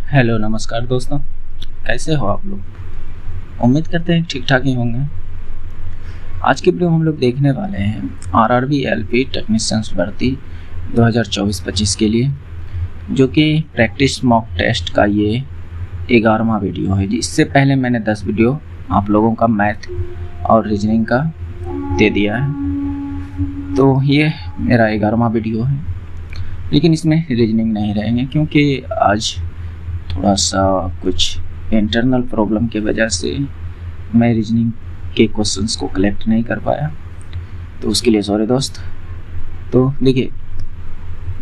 Hello नमस्कार दोस्तों, कैसे हो आप लोग। उम्मीद करते हैं ठीक ठाक ही होंगे। आज की वीडियो हम लोग देखने वाले हैं आरआरबी एलपी टेक्नीशियंस भर्ती 2024-25 के लिए, जो कि प्रैक्टिस मॉक टेस्ट का ये 11वां वीडियो है। इससे पहले मैंने 10 वीडियो आप लोगों का मैथ और रीजनिंग का दे दिया है, तो ये मेरा 11वां वीडियो है। लेकिन इसमें रीजनिंग नहीं रहेंगे क्योंकि आज थोड़ा सा कुछ इंटरनल प्रॉब्लम की वजह से मैं रीजनिंग के क्वेश्चंस को कलेक्ट नहीं कर पाया, तो उसके लिए सॉरी दोस्त। तो देखिए,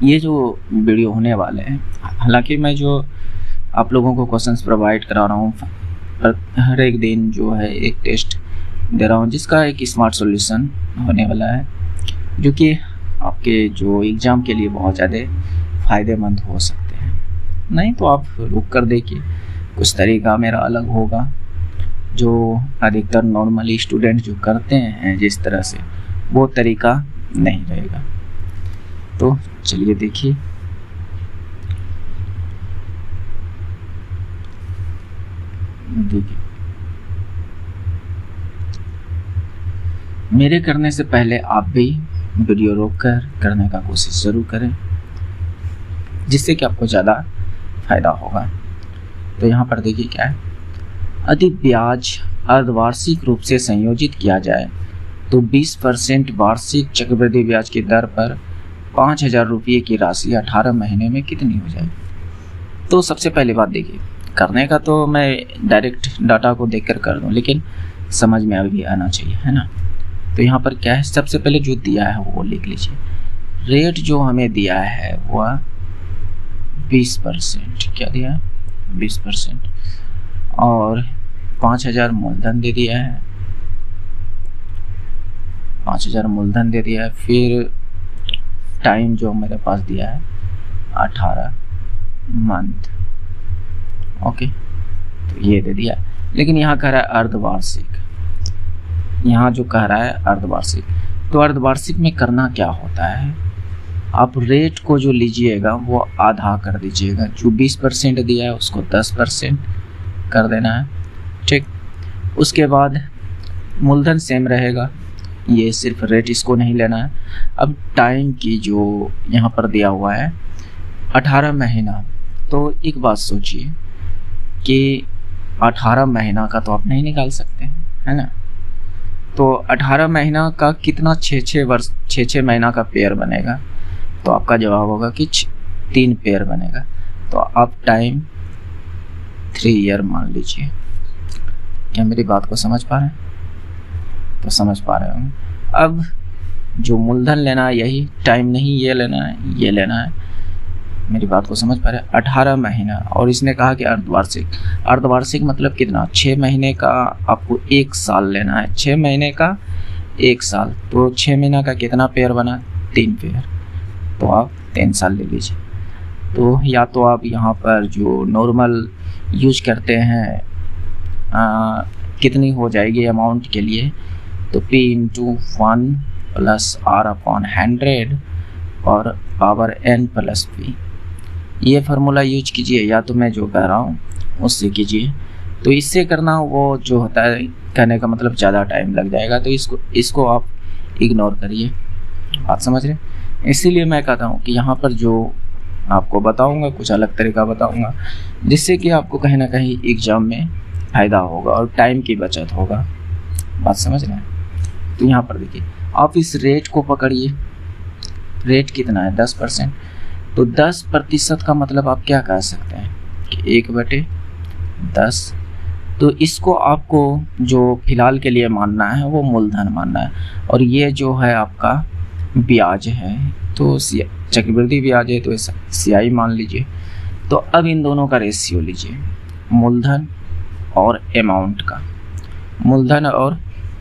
ये जो वीडियो होने वाले हैं, हालांकि मैं जो आप लोगों को क्वेश्चंस प्रोवाइड करा रहा हूँ, हर एक दिन जो है एक टेस्ट दे रहा हूँ जिसका एक स्मार्ट सॉल्यूशन होने वाला है, जो कि आपके जो एग्ज़ाम के लिए बहुत ज़्यादा फ़ायदेमंद हो सकते हैं। नहीं तो आप रुक कर देखिए, कुछ तरीका मेरा अलग होगा, जो अधिकतर नॉर्मली स्टूडेंट जो करते हैं जिस तरह से, वो तरीका नहीं रहेगा। तो चलिए देखिए। मेरे करने से पहले आप भी वीडियो रोककर करने का कोशिश ज़रूर करें, जिससे कि आपको ज़्यादा फ़ायदा होगा। तो यहाँ पर देखिए क्या है, यदि ब्याज अर्धवार्षिक रूप से संयोजित किया जाए तो 20% वार्षिक चक्रवृद्धि ब्याज की दर पर 5,000 रुपये की राशि 18 महीने में कितनी हो जाएगी। तो सबसे पहली बात देखिए, करने का तो मैं डायरेक्ट डाटा को देखकर कर दूँ, लेकिन समझ में अभी आना चाहिए, है ना। तो यहाँ पर क्या है, सबसे पहले जो दिया है वो लिख लीजिए। रेट जो हमें दिया है वह 20%, क्या दिया है 20%, और 5,000 मूलधन दे दिया है, 5,000 मूलधन दे दिया है। फिर टाइम जो मेरे पास दिया है 18 मंथ, ओके, तो ये दे दिया। लेकिन यहाँ कह रहा है अर्धवार्षिक, यहाँ जो कह रहा है अर्धवार्षिक, तो अर्धवार्षिक में करना क्या होता है, आप रेट को जो लीजिएगा वो आधा कर दीजिएगा। जो 20% दिया है उसको 10% कर देना है, ठीक। उसके बाद मूलधन सेम रहेगा, ये सिर्फ रेट इसको नहीं लेना है। अब टाइम की जो यहाँ पर दिया हुआ है 18 महीना, तो एक बात सोचिए कि 18 महीना का तो आप नहीं निकाल सकते हैं, है ना। तो 18 महीना का कितना, 6 महीना का पेयर बनेगा, तो आपका जवाब होगा कि 3 पेयर बनेगा। तो आप टाइम 3 ईयर मान लीजिए। क्या मेरी बात को समझ पा रहे हैं? तो समझ पा रहे होंगे। अब जो मूलधन लेना है यही, टाइम नहीं ये लेना है, ये लेना है। मेरी बात को समझ पा रहे हैं? 18 महीना, और इसने कहा कि अर्धवार्षिक। अर्धवार्षिक मतलब कितना, 6 महीने का आपको 1 साल लेना है, 6 महीने का 1 साल, तो 6 महीना का कितना पेयर बना, 3 पेयर, तो आप 3 साल ले लीजिए। तो या तो आप यहाँ पर जो नॉर्मल यूज करते हैं कितनी हो जाएगी अमाउंट के लिए, तो P × 1 + R/100 और पावर n + p, ये फार्मूला यूज कीजिए, या तो मैं जो कह रहा हूँ उससे कीजिए। तो इससे करना वो जो होता है, कहने का मतलब ज़्यादा टाइम लग जाएगा, तो इसको आप इग्नोर करिए। बात समझ रहे? इसीलिए मैं कहता हूँ कि यहाँ पर जो आपको बताऊँगा कुछ अलग तरीका बताऊँगा, जिससे कि आपको कहीं ना कहीं एग्ज़ाम में फ़ायदा होगा और टाइम की बचत होगा। बात समझ रहे हैं? तो यहाँ पर देखिए, आप इस रेट को पकड़िए। रेट कितना है, 10%। तो 10% का मतलब आप क्या कह सकते हैं कि 1/10। तो इसको आपको जो फिलहाल के लिए मानना है वो मूलधन मानना है, और ये जो है आपका ब्याज है, तो चक्रवृद्धि ब्याज है, तो CI मान लीजिए। तो अब इन दोनों का रेशियो लीजिए, मूलधन और अमाउंट का। मूलधन और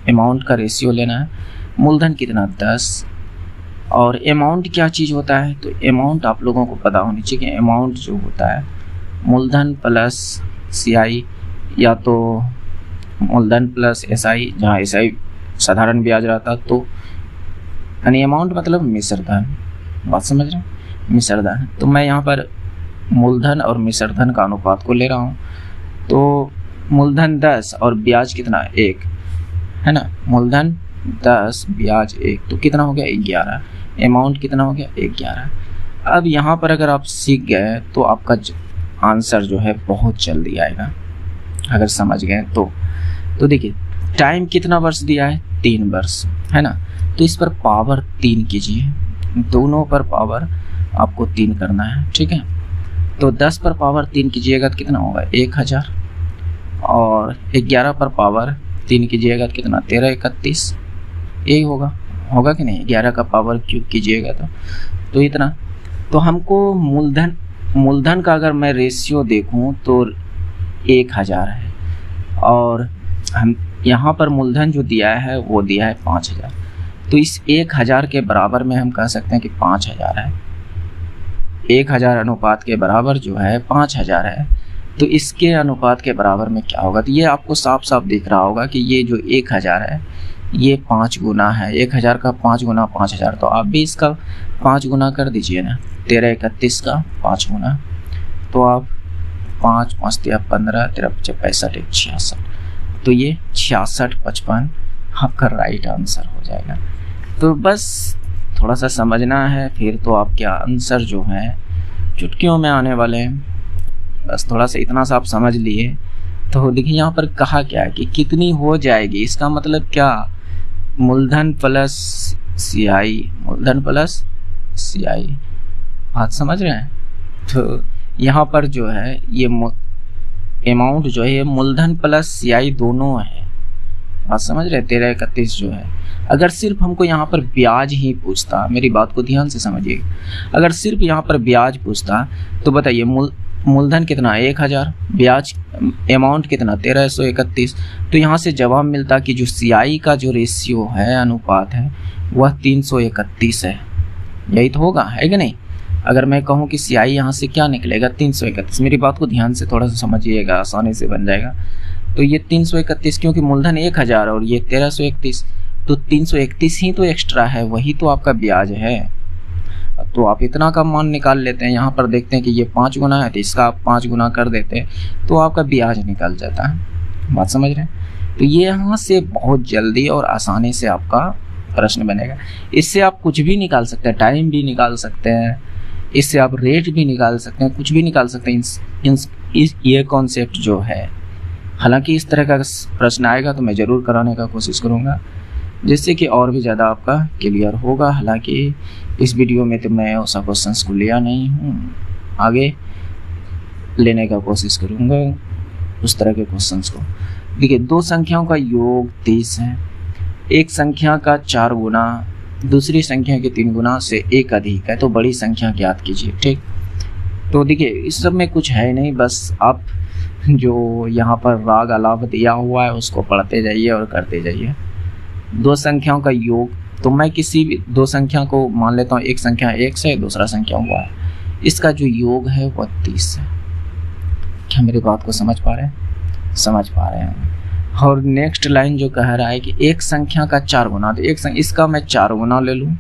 अमाउंट का रेशियो लेना है। मूलधन कितना, 10, और अमाउंट क्या चीज़ होता है, तो अमाउंट आप लोगों को पता होनी चाहिए कि अमाउंट जो होता है मूलधन प्लस CI, या तो मूलधन प्लस SI, जहाँ SI साधारण ब्याज रहता, तो यानी अमाउंट मतलब मिश्र धन। बात समझ रहे हैं, मिश्र धन। तो मैं यहाँ पर मूलधन और मिश्र धन का अनुपात को ले रहा हूँ। तो मूलधन 10 और ब्याज कितना 1 है ना, मूलधन 10 ब्याज 1 तो कितना हो गया 11, अमाउंट कितना हो गया 11। अब यहाँ पर अगर आप सीख गए तो आपका आंसर जो है बहुत जल्दी आएगा अगर समझ गए तो देखिए टाइम कितना वर्ष दिया है 3 वर्ष है ना, तो इस पर पावर 3 कीजिए, दोनों पर पावर आपको 3 करना है, ठीक है। तो 10 पर पावर 3 कीजिएगा तो कितना होगा 1000, और 11 पर पावर 3 कीजिएगा तो कितना 1331, यही होगा कि नहीं, 11 का पावर क्यूब कीजिएगा तो इतना। तो हमको मूलधन का अगर मैं रेशियो देखूं तो 1000 है, और हम यहाँ पर मूलधन जो दिया है वो दिया है 5000, तो इस 1000 के बराबर में हम कह सकते हैं कि 5000 है, 1000 अनुपात के बराबर जो है 5000 है। तो इसके अनुपात के बराबर में क्या होगा, तो ये आपको साफ साफ दिख रहा होगा कि ये जो 1000 है ये 5 गुना है, 1000 का 5 गुना 5000, तो आप भी इसका 5 गुना कर दीजिए ना, 1331 का 5 गुना, तो आप 5 5 15 13 65 66, तो ये 6655 आपका राइट आंसर हो जाएगा। तो बस थोड़ा सा समझना है, फिर तो आपके आंसर जो है चुटकियों में आने वाले हैं। बस थोड़ा सा इतना सा आप समझ लिए तो देखिए यहाँ पर कहा क्या है कि कितनी हो जाएगी, इसका मतलब क्या, मूलधन प्लस CI, मूलधन प्लस CI, बात समझ रहे हैं। तो यहाँ पर जो है ये अमाउंट जो है ये मूलधन प्लस CI दोनों है, बात समझ रहे हैं। 1331 जो है, अगर सिर्फ हमको यहाँ पर ब्याज ही पूछता, मेरी बात को ध्यान से समझिएगा, अगर सिर्फ यहाँ पर ब्याज पूछता तो बताइए मूलधन कितना 1000, ब्याज अमाउंट कितना 1331, तो यहाँ से जवाब मिलता कि जो CI का जो रेशियो है, अनुपात है, वह 331 है, यही तो होगा, है कि नहीं। अगर मैं कहूँ कि CI यहाँ से क्या निकलेगा 331, मेरी बात को ध्यान से थोड़ा सा समझिएगा, आसानी से बन जाएगा। तो ये 331 क्योंकि मूलधन 1000 और ये 1331, तो 331 ही तो एक्स्ट्रा है, वही तो आपका ब्याज है। तो आप इतना का मान निकाल लेते हैं, यहाँ पर देखते हैं कि ये 5 गुना है तो इसका आप 5 गुना कर देते हैं तो आपका ब्याज निकल जाता है, बात समझ रहे हैं। तो ये यहाँ से बहुत जल्दी और आसानी से आपका प्रश्न बनेगा। इससे आप कुछ भी निकाल सकते हैं, टाइम भी निकाल सकते हैं, इससे आप रेट भी निकाल सकते हैं, कुछ भी निकाल सकते हैं। ये कॉन्सेप्ट जो है, हालांकि इस तरह का प्रश्न आएगा तो मैं ज़रूर कराने का कोशिश करूँगा, जिससे कि और भी ज़्यादा आपका क्लियर होगा। हालांकि इस वीडियो में तो मैं उस क्वेश्चंस को लिया नहीं हूँ, आगे लेने का कोशिश करूँगा उस तरह के क्वेश्चंस को। देखिए 2 संख्याओं का योग 30 है, एक संख्या का 4 गुना दूसरी संख्या के 3 गुना से 1 अधिक है, तो बड़ी संख्या ज्ञात कीजिए, ठीक। तो देखिए इस सब में कुछ है नहीं, बस आप जो यहाँ पर राग अलाप दिया हुआ है उसको पढ़ते जाइए और करते जाइए। 2 संख्याओं का योग, तो मैं किसी भी 2 संख्या को मान लेता हूँ, एक संख्या 1 से दूसरा संख्या हुआ है, इसका जो योग है वह 30 है। क्या मेरी बात को समझ पा रहे हैं, समझ पा रहे हैं। और नेक्स्ट लाइन जो कह रहा है कि एक संख्या का 4 गुना, तो इसका मैं 4 गुना ले लूँ,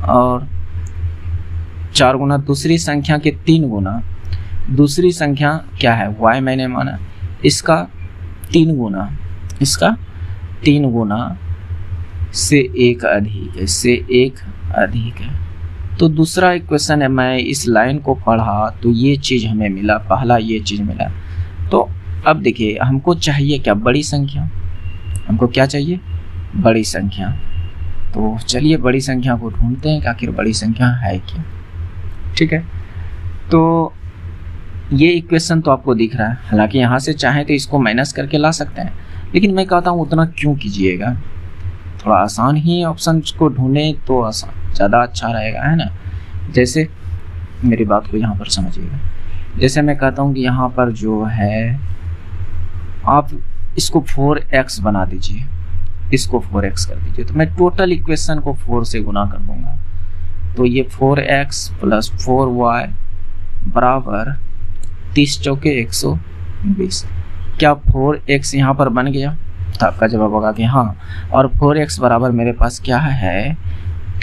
और 4 गुना दूसरी संख्या के 3 गुना, दूसरी संख्या क्या है y मैंने माना, इसका 3 गुना, इसका 3 गुना से 1 अधिक है, से 1 अधिक है। तो दूसरा इक्वेशन है, मैं इस लाइन को पढ़ा तो ये चीज़ हमें मिला, पहला ये चीज़ मिला। तो अब देखिए हमको चाहिए क्या, बड़ी संख्या, हमको क्या चाहिए बड़ी संख्या। तो चलिए बड़ी संख्या को ढूंढते हैं कि आखिर बड़ी संख्या है क्या, ठीक है। तो ये इक्वेशन तो आपको दिख रहा है, हालांकि यहाँ से चाहें तो इसको माइनस करके ला सकते हैं, लेकिन मैं कहता हूँ उतना क्यों कीजिएगा, थोड़ा आसान ही ऑप्शन को ढूंढें तो आसान ज़्यादा अच्छा रहेगा, है ना। जैसे मेरी बात को यहाँ पर समझिएगा, जैसे मैं कहता हूँ कि यहाँ पर जो है आप इसको 4x बना दीजिए, इसको 4x कर दीजिए, तो मैं टोटल इक्वेशन को 4 से गुना कर दूंगा। तो ये 4x प्लस 4y बराबर 30 चौके 120। क्या 4x यहाँ पर बन गया, तो आपका जवाब होगा कि हाँ। और 4x बराबर मेरे पास क्या है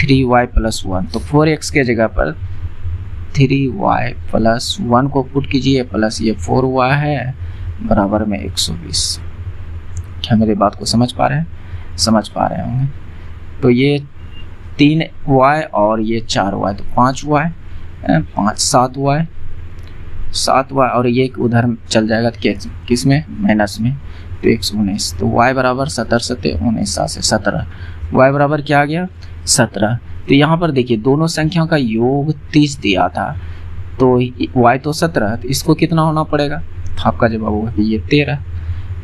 3y प्लस 1, तो 4x के जगह पर 3y प्लस 1 को पुट कीजिए प्लस ये 4y है बराबर में 120। क्या मेरी बात को समझ पा रहे हैं? समझ पा रहे होंगे। तो ये 3y और ये 4y तो 5y, 7y और ये उधर चल जाएगा किस में? माइनस में, तो 119। तो y बराबर 17 से 19 से 17, y बराबर क्या आ गया? 17। तो यहाँ पर देखिए दोनों संख्याओं का योग 30 दिया था, तो y तो 17, तो इसको कितना होना पड़ेगा? तो आपका जवाब होगा कि ये 13।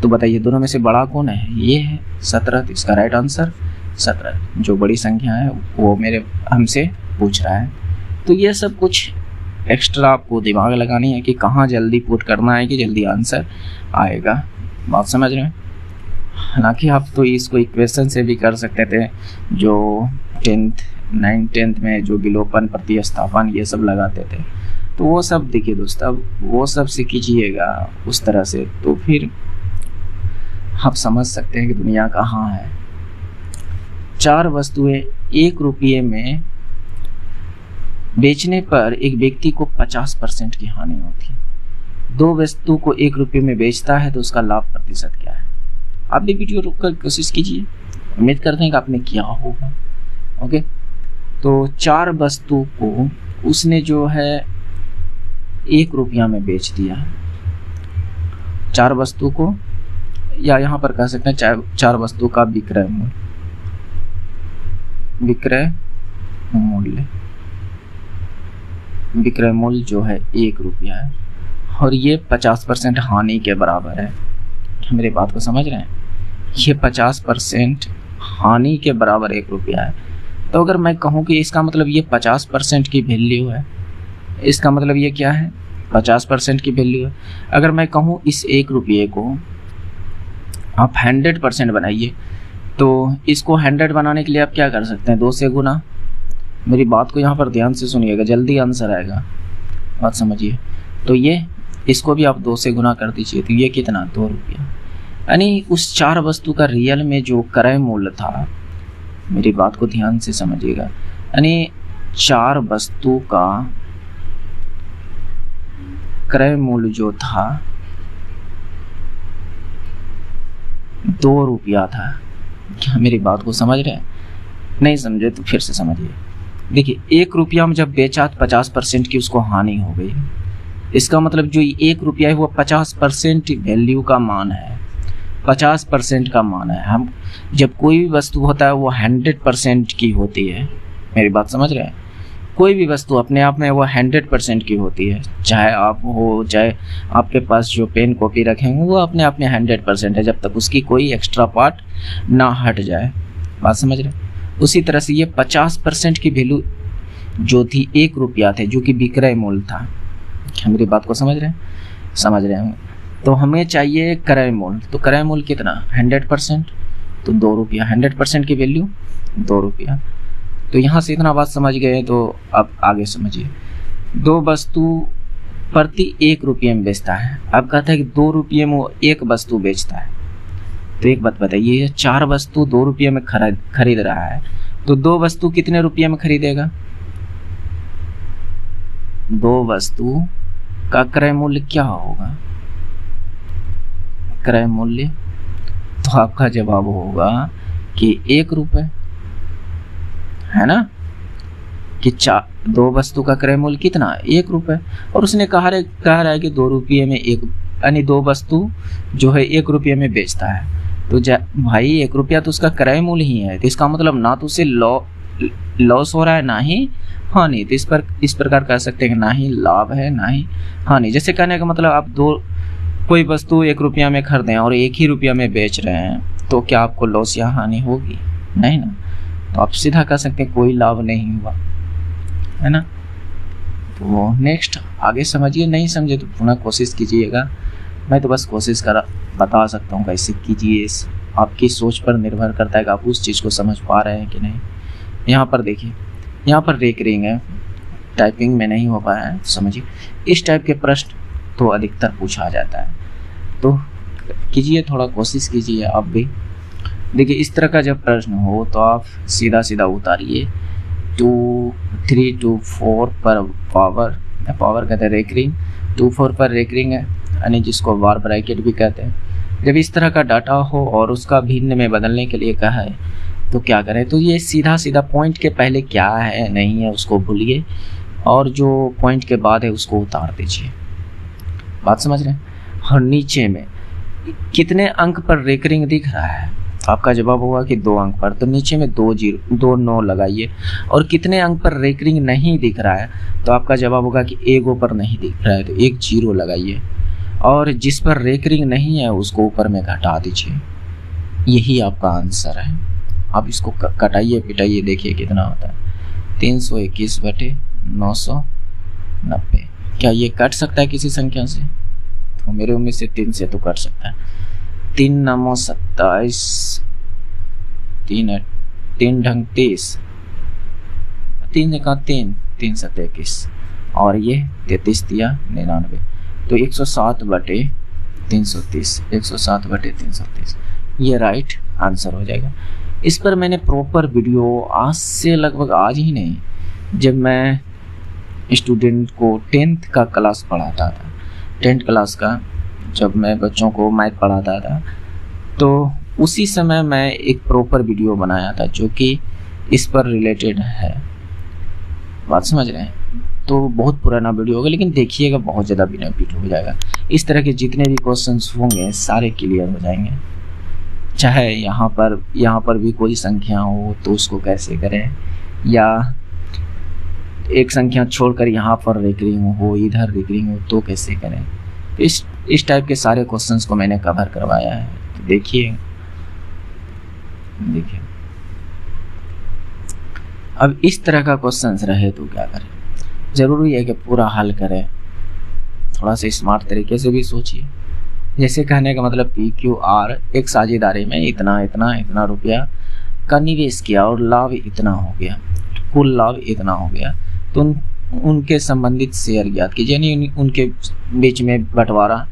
तो बताइए दोनों में से बड़ा कौन है? ये है 17। तो इसका राइट आंसर 17, जो बड़ी संख्या है वो मेरे हमसे पूछ रहा है। तो ये सब कुछ एक्स्ट्रा आपको दिमाग लगानी है कि कहाँ जल्दी पुट करना है कि जल्दी आंसर आएगा। बात समझ रहे हैं? हालांकि आप तो इसको इक्वेशन से भी कर सकते थे, जो 10th 9th 10th में जो विलोपन, प्रतिस्थापन ये सब लगाते थे, तो वो सब देखिए दोस्त, अब वो सब से कीजिएगा उस तरह से तो फिर आप समझ सकते हैं कि दुनिया कहाँ है। 4 वस्तुएं 1 रुपये में बेचने पर एक व्यक्ति को 50% की हानि होती है। 2 वस्तु को 1 रुपये में बेचता है तो उसका लाभ प्रतिशत क्या है? आप भी वीडियो रुककर कोशिश कीजिए, उम्मीद करते हैं कि आपने किया होगा। ओके, तो 4 वस्तु को उसने जो है 1 रुपया में बेच दिया। 4 वस्तु को, या यहाँ पर कह सकते हैं 4 वस्तु का विक्रय मूल्य, विक्रय मूल्य जो है 1 रुपया है और ये 50% हानि के बराबर है। मेरी बात को समझ रहे हैं? ये 50% हानि के बराबर 1 रुपया है। तो अगर मैं कहूँ कि इसका मतलब ये 50% की वैल्यू है, इसका मतलब ये क्या है? 50% की वैल्यू है। अगर मैं कहूँ इस 1 रुपये को आप 100% बनाइए, तो इसको 100 बनाने के लिए आप क्या कर सकते हैं? 2 से गुना। मेरी बात को यहाँ पर ध्यान से सुनिएगा, जल्दी आंसर आएगा, बात समझिए। तो ये इसको भी आप 2 से गुना कर दीजिए, तो ये कितना? 2 रुपया। यानी उस 4 वस्तु का रियल में जो क्रय मूल्य था, मेरी बात को ध्यान से समझिएगा, यानी 4 वस्तु का क्रय मूल्य जो था 2 रुपया था। क्या मेरी बात को समझ रहे हैं? नहीं समझे तो फिर से समझिए। देखिए 1 रुपया में जब बेचा तो 50% की उसको हानि हो गई। इसका मतलब जो 1 रुपया है वो 50% वैल्यू का मान है, 50% का मान है। हम जब कोई भी वस्तु होता है वो 100% की होती है। मेरी बात समझ रहे हैं? कोई भी वस्तु अपने आप में वो 100% की होती है, चाहे आप हो, चाहे आपके पास जो पेन कॉपी रखे हैं वो अपने आप में 100% है, जब तक उसकी कोई एक्स्ट्रा पार्ट ना हट जाए। बात समझ रहे हैं? उसी तरह से ये 50% की वैल्यू जो थी 1 रुपया थे, जो कि विक्रय मूल्य था। मेरी बात को समझ रहे हैं? समझ रहे हैं? तो हमें चाहिए क्रय मूल्य। तो क्रय मूल्य कितना? 100%, तो 2 रुपया। 100% की वैल्यू 2 रुपया। तो यहाँ से इतना बात समझ गए, तो अब आगे समझिए। 2 वस्तु प्रति 1 रुपये में बेचता है। अब कहता है कि 2 रुपये में वो 1 वस्तु बेचता है। तो एक बात बताइए, ये 4 वस्तु 2 रुपये में खरीद रहा है, तो 2 वस्तु कितने रुपये में खरीदेगा? 2 वस्तु का क्रय मूल्य क्या होगा? क्रय मूल्य, तो आपका जवाब होगा कि 1 रुपये, है ना? कि 2 वस्तु का क्रय मूल्य कितना? 1 रुपये। और उसने कह रहा है कि 2 रुपये में 1, यानी 2 वस्तु जो है 1 रुपये में बेचता है। तो भाई 1 रुपया तो उसका क्रय मूल्य ही है, तो इसका मतलब ना तो उसे लॉस हो रहा है ना ही हानि। तो इस प्रकार कह सकते हैं कि ना ही लाभ है ना ही हानि। जैसे कहने का मतलब आप कोई वस्तु 1 रुपया में खरीदें और 1 ही रुपया में बेच रहे हैं, तो क्या आपको लॉस या हानि होगी? नहीं ना। तो आप सीधा कह सकते हैं कोई लाभ नहीं हुआ, है ना। तो नेक्स्ट आगे समझिए, नहीं समझे तो पुनः कोशिश कीजिएगा। मैं तो बस कोशिश बता सकता हूँ कैसे कीजिए। आपकी सोच पर निर्भर करता है कि आप उस चीज़ को समझ पा रहे हैं कि नहीं। यहाँ पर देखिए, यहाँ पर रेकरिंग है, टाइपिंग में नहीं हो पाया है, समझिए। इस टाइप के प्रश्न तो अधिकतर पूछा जाता है, तो कीजिए, थोड़ा कोशिश कीजिए आप भी। देखिए इस तरह का जब प्रश्न हो तो आप सीधा सीधा उतारिए, 3 to 4 पर पावर कहते हैं रेकरिंग, 2 4 पर रेकरिंग है, यानी जिसको बार ब्रैकेट भी कहते हैं। जब इस तरह का डाटा हो और उसका भिन्न में बदलने के लिए कहा है तो क्या करें, तो ये सीधा पॉइंट के पहले क्या है नहीं है उसको भूलिए और जो पॉइंट के बाद है उसको उतार दीजिए। बात समझ रहे हैं? और नीचे में कितने अंक पर रेकरिंग दिख रहा है, तो आपका जवाब होगा कि 2 अंक पर, तो नीचे में 2 9 लगाइए। और कितने अंक पर रेकरिंग नहीं दिख रहा है, तो आपका जवाब होगा कि 1 पर नहीं दिख रहा है, तो 1 0 लगाइए। और जिस पर रेकरिंग नहीं है उसको ऊपर में घटा दीजिए। यही आपका आंसर है। आप इसको कटाइए पिटाइए, देखिए कितना होता है, 321/990। क्या ये कट सकता है किसी संख्या से? तो मेरे उम्मीद से 3 से तो कट सकता है। 3 9 27, 3 ढंग 30, 3 का 3 7 21 और ये 33 दिया 99, तो 107/330, 107/330 ये राइट आंसर हो जाएगा। इस पर मैंने प्रॉपर वीडियो आज से लगभग आज ही नहीं, जब मैं स्टूडेंट को 10th का क्लास पढ़ाता था, 10th क्लास का जब मैं बच्चों को मैथ पढ़ाता था, तो उसी समय मैं एक प्रॉपर वीडियो बनाया था जो कि इस पर रिलेटेड है। बात समझ रहे हैं? तो बहुत पुराना वीडियो होगा, लेकिन देखिएगा बहुत ज़्यादा बेनिफिट हो जाएगा। इस तरह के जितने भी क्वेश्चंस होंगे सारे क्लियर हो जाएंगे। चाहे यहाँ पर भी कोई संख्या हो तो उसको कैसे करें, या एक संख्या छोड़कर यहाँ पर रेकरिंग हो, इधर रेकरिंग हो तो कैसे करें। इस टाइप के सारे क्वेश्चंस को मैंने कवर करवाया है। तो देखिए अब इस तरह का क्वेश्चंस रहे तो क्या करें। ज़रूरी है कि पूरा हल करें, थोड़ा सा स्मार्ट तरीके से भी सोचिए। जैसे कहने का मतलब PQR एक साझेदारी में इतना रुपया का निवेश किया और लाभ इतना हो गया, कुल लाभ इतना हो गया, तो उनके संबंधित शेयर ज्ञात कीजिए, यानी उनके बीच में बंटवारा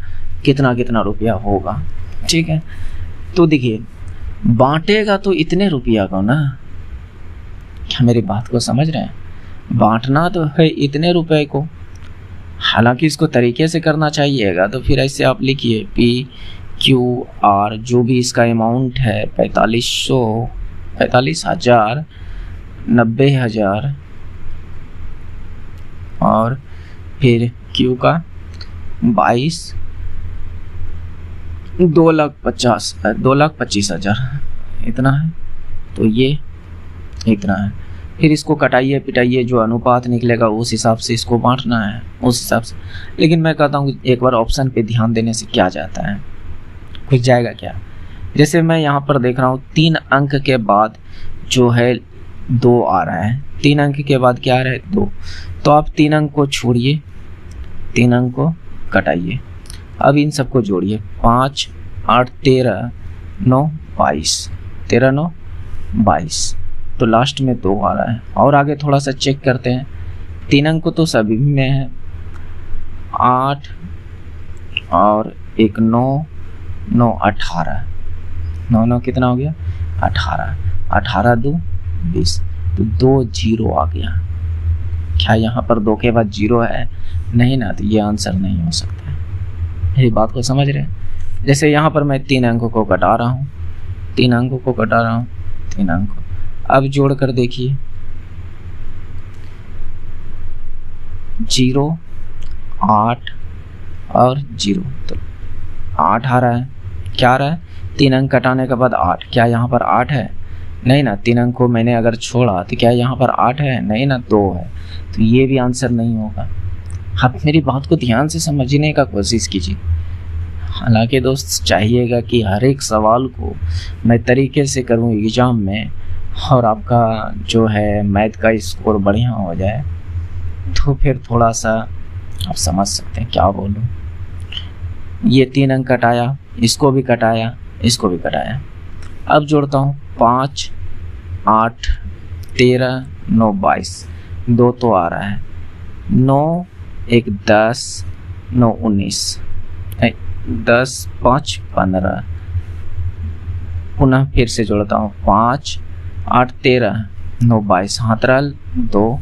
कितना रुपया होगा। ठीक है, तो देखिए बांटेगा तो इतने रुपया को ना, क्या मेरी बात को समझ रहे हैं? बांटना तो है इतने रुपए को। हालांकि इसको तरीके से करना चाहिएगा, तो फिर ऐसे आप लिखिए PQR जो भी इसका अमाउंट है 45,000, 90,000 और फिर Q का 22, 2,25,000 इतना है, तो ये इतना है। फिर इसको कटाइए पिटाइए, जो अनुपात निकलेगा उस हिसाब से इसको बांटना है, उस हिसाब से। लेकिन मैं कहता हूँ एक बार ऑप्शन पे ध्यान देने से क्या जाता है, कुछ जाएगा क्या। जैसे मैं यहाँ पर देख रहा हूँ 3 अंक के बाद जो है 2 आ रहा है, 3 अंक के बाद क्या आ रहा है 2, तो आप 3 अंक को छोड़िए, 3 अंक को कटाइए। अब इन सबको जोड़िए, 5 8 13 9 22, 13 9 22, तो लास्ट में 2 आ रहा है। और आगे थोड़ा सा चेक करते हैं, 3 अंक तो सभी में है, 8 और 1 9 9 18, 9 9 कितना हो गया 18, 18 2 20, तो 2 0 आ गया। क्या यहाँ पर 2 के बाद 0 है? नहीं ना, तो ये आंसर नहीं हो सकता है। मेरी बात को समझ रहे हैं? जैसे यहाँ पर मैं 3 अंकों को कटा रहा हूँ, 3 अंकों को कटा रहा हूँ, 3 अंकों, अब जोड़ कर देखिए 0 8 और 0, तो 8 आ रहा है। क्या आ रहा है? 3 अंक कटाने के बाद 8, क्या यहाँ पर 8 है? नहीं ना। 3 अंक को मैंने अगर छोड़ा तो क्या यहाँ पर 8 है? नहीं ना, 2 है, तो ये भी आंसर नहीं होगा। आप मेरी बात को ध्यान से समझने का कोशिश कीजिए। हालांकि दोस्त चाहिएगा कि हर एक सवाल को मैं तरीके से करूं एग्ज़ाम में, और आपका जो है मैथ का स्कोर बढ़िया हो जाए, तो फिर थोड़ा सा आप समझ सकते हैं क्या बोलूं। ये 3 अंक कटाया, इसको भी कटाया, इसको भी कटाया। अब जोड़ता हूँ 5 8 13 9 22, 2 तो आ रहा है, 9 1 10 9 19, 10 5 15, पुनः फिर से जोड़ता हूँ 5 8 13 9 22 हाथ रहल 2,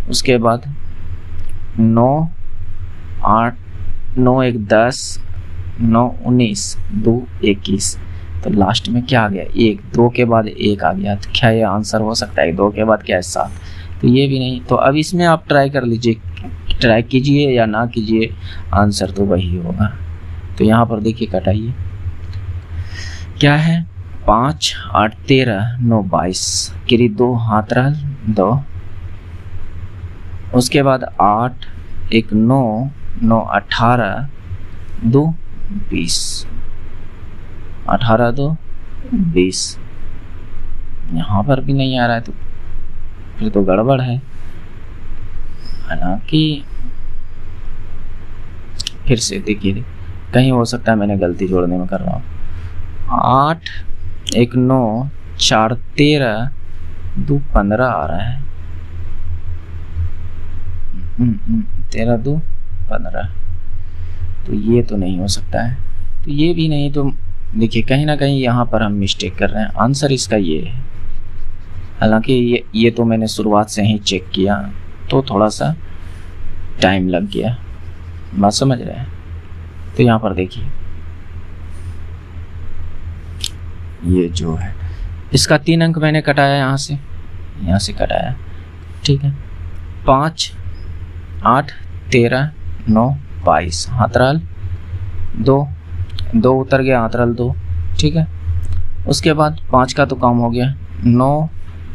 उसके बाद 9 8 9 1 10 9 19 2 21, तो लास्ट में क्या आ गया 1, 2 के बाद 1 आ गया। तो क्या ये आंसर हो सकता है 2 के बाद क्या है 7? तो ये भी नहीं। तो अब इसमें आप ट्राई कर लीजिए, ट्राई कीजिए या ना कीजिए, आंसर तो वही होगा। तो यहाँ पर देखिए कटाइए, क्या है 5 8 13 9 22, गिरी 2 हाथ रहल 2, उसके बाद 8 1 9 9 18 2 20, 18 2 20। यहाँ पर भी नहीं आ रहा है, तो फिर तो गड़बड़ है। हालांकि फिर से देखिए, कहीं हो सकता है मैंने गलती जोड़ने में कर रहा हूँ। 8 1 9 4 13 2 15 आ रहा है, 13 2 15, तो ये तो नहीं हो सकता है। तो ये भी नहीं, तो देखिए कहीं ना कहीं यहाँ पर हम मिस्टेक कर रहे हैं। आंसर इसका ये है। हालांकि ये तो मैंने शुरुआत से ही चेक किया, तो थोड़ा सा टाइम लग गया, बात समझ रहे हैं। तो यहाँ पर देखिए, ये जो है इसका 3 अंक मैंने कटाया, यहाँ से कटाया, ठीक है। 5 8 13 9 22 हाथ रहल 2 उतर गया, हाथ रहल 2, ठीक है। उसके बाद 5 का तो काम हो गया, 9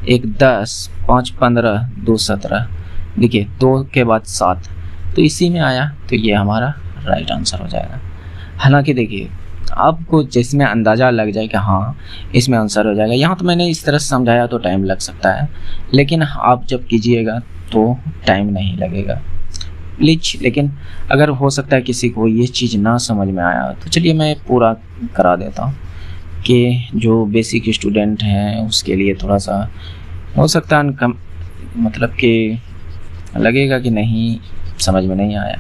1 10 5 15 2 17, देखिए 2 के बाद 7, तो इसी में आया, तो ये हमारा राइट आंसर हो जाएगा। हालांकि देखिए आपको जिसमें अंदाज़ा लग जाए कि हाँ इसमें आंसर हो जाएगा, यहाँ तो मैंने इस तरह से समझाया तो टाइम लग सकता है, लेकिन आप जब कीजिएगा तो टाइम नहीं लगेगा प्लीज। लेकिन अगर हो सकता है किसी को ये चीज़ ना समझ में आया, तो चलिए मैं पूरा करा देता हूँ कि जो बेसिक स्टूडेंट हैं उसके लिए थोड़ा सा हो सकता है कम, मतलब कि लगेगा कि नहीं समझ में नहीं आया।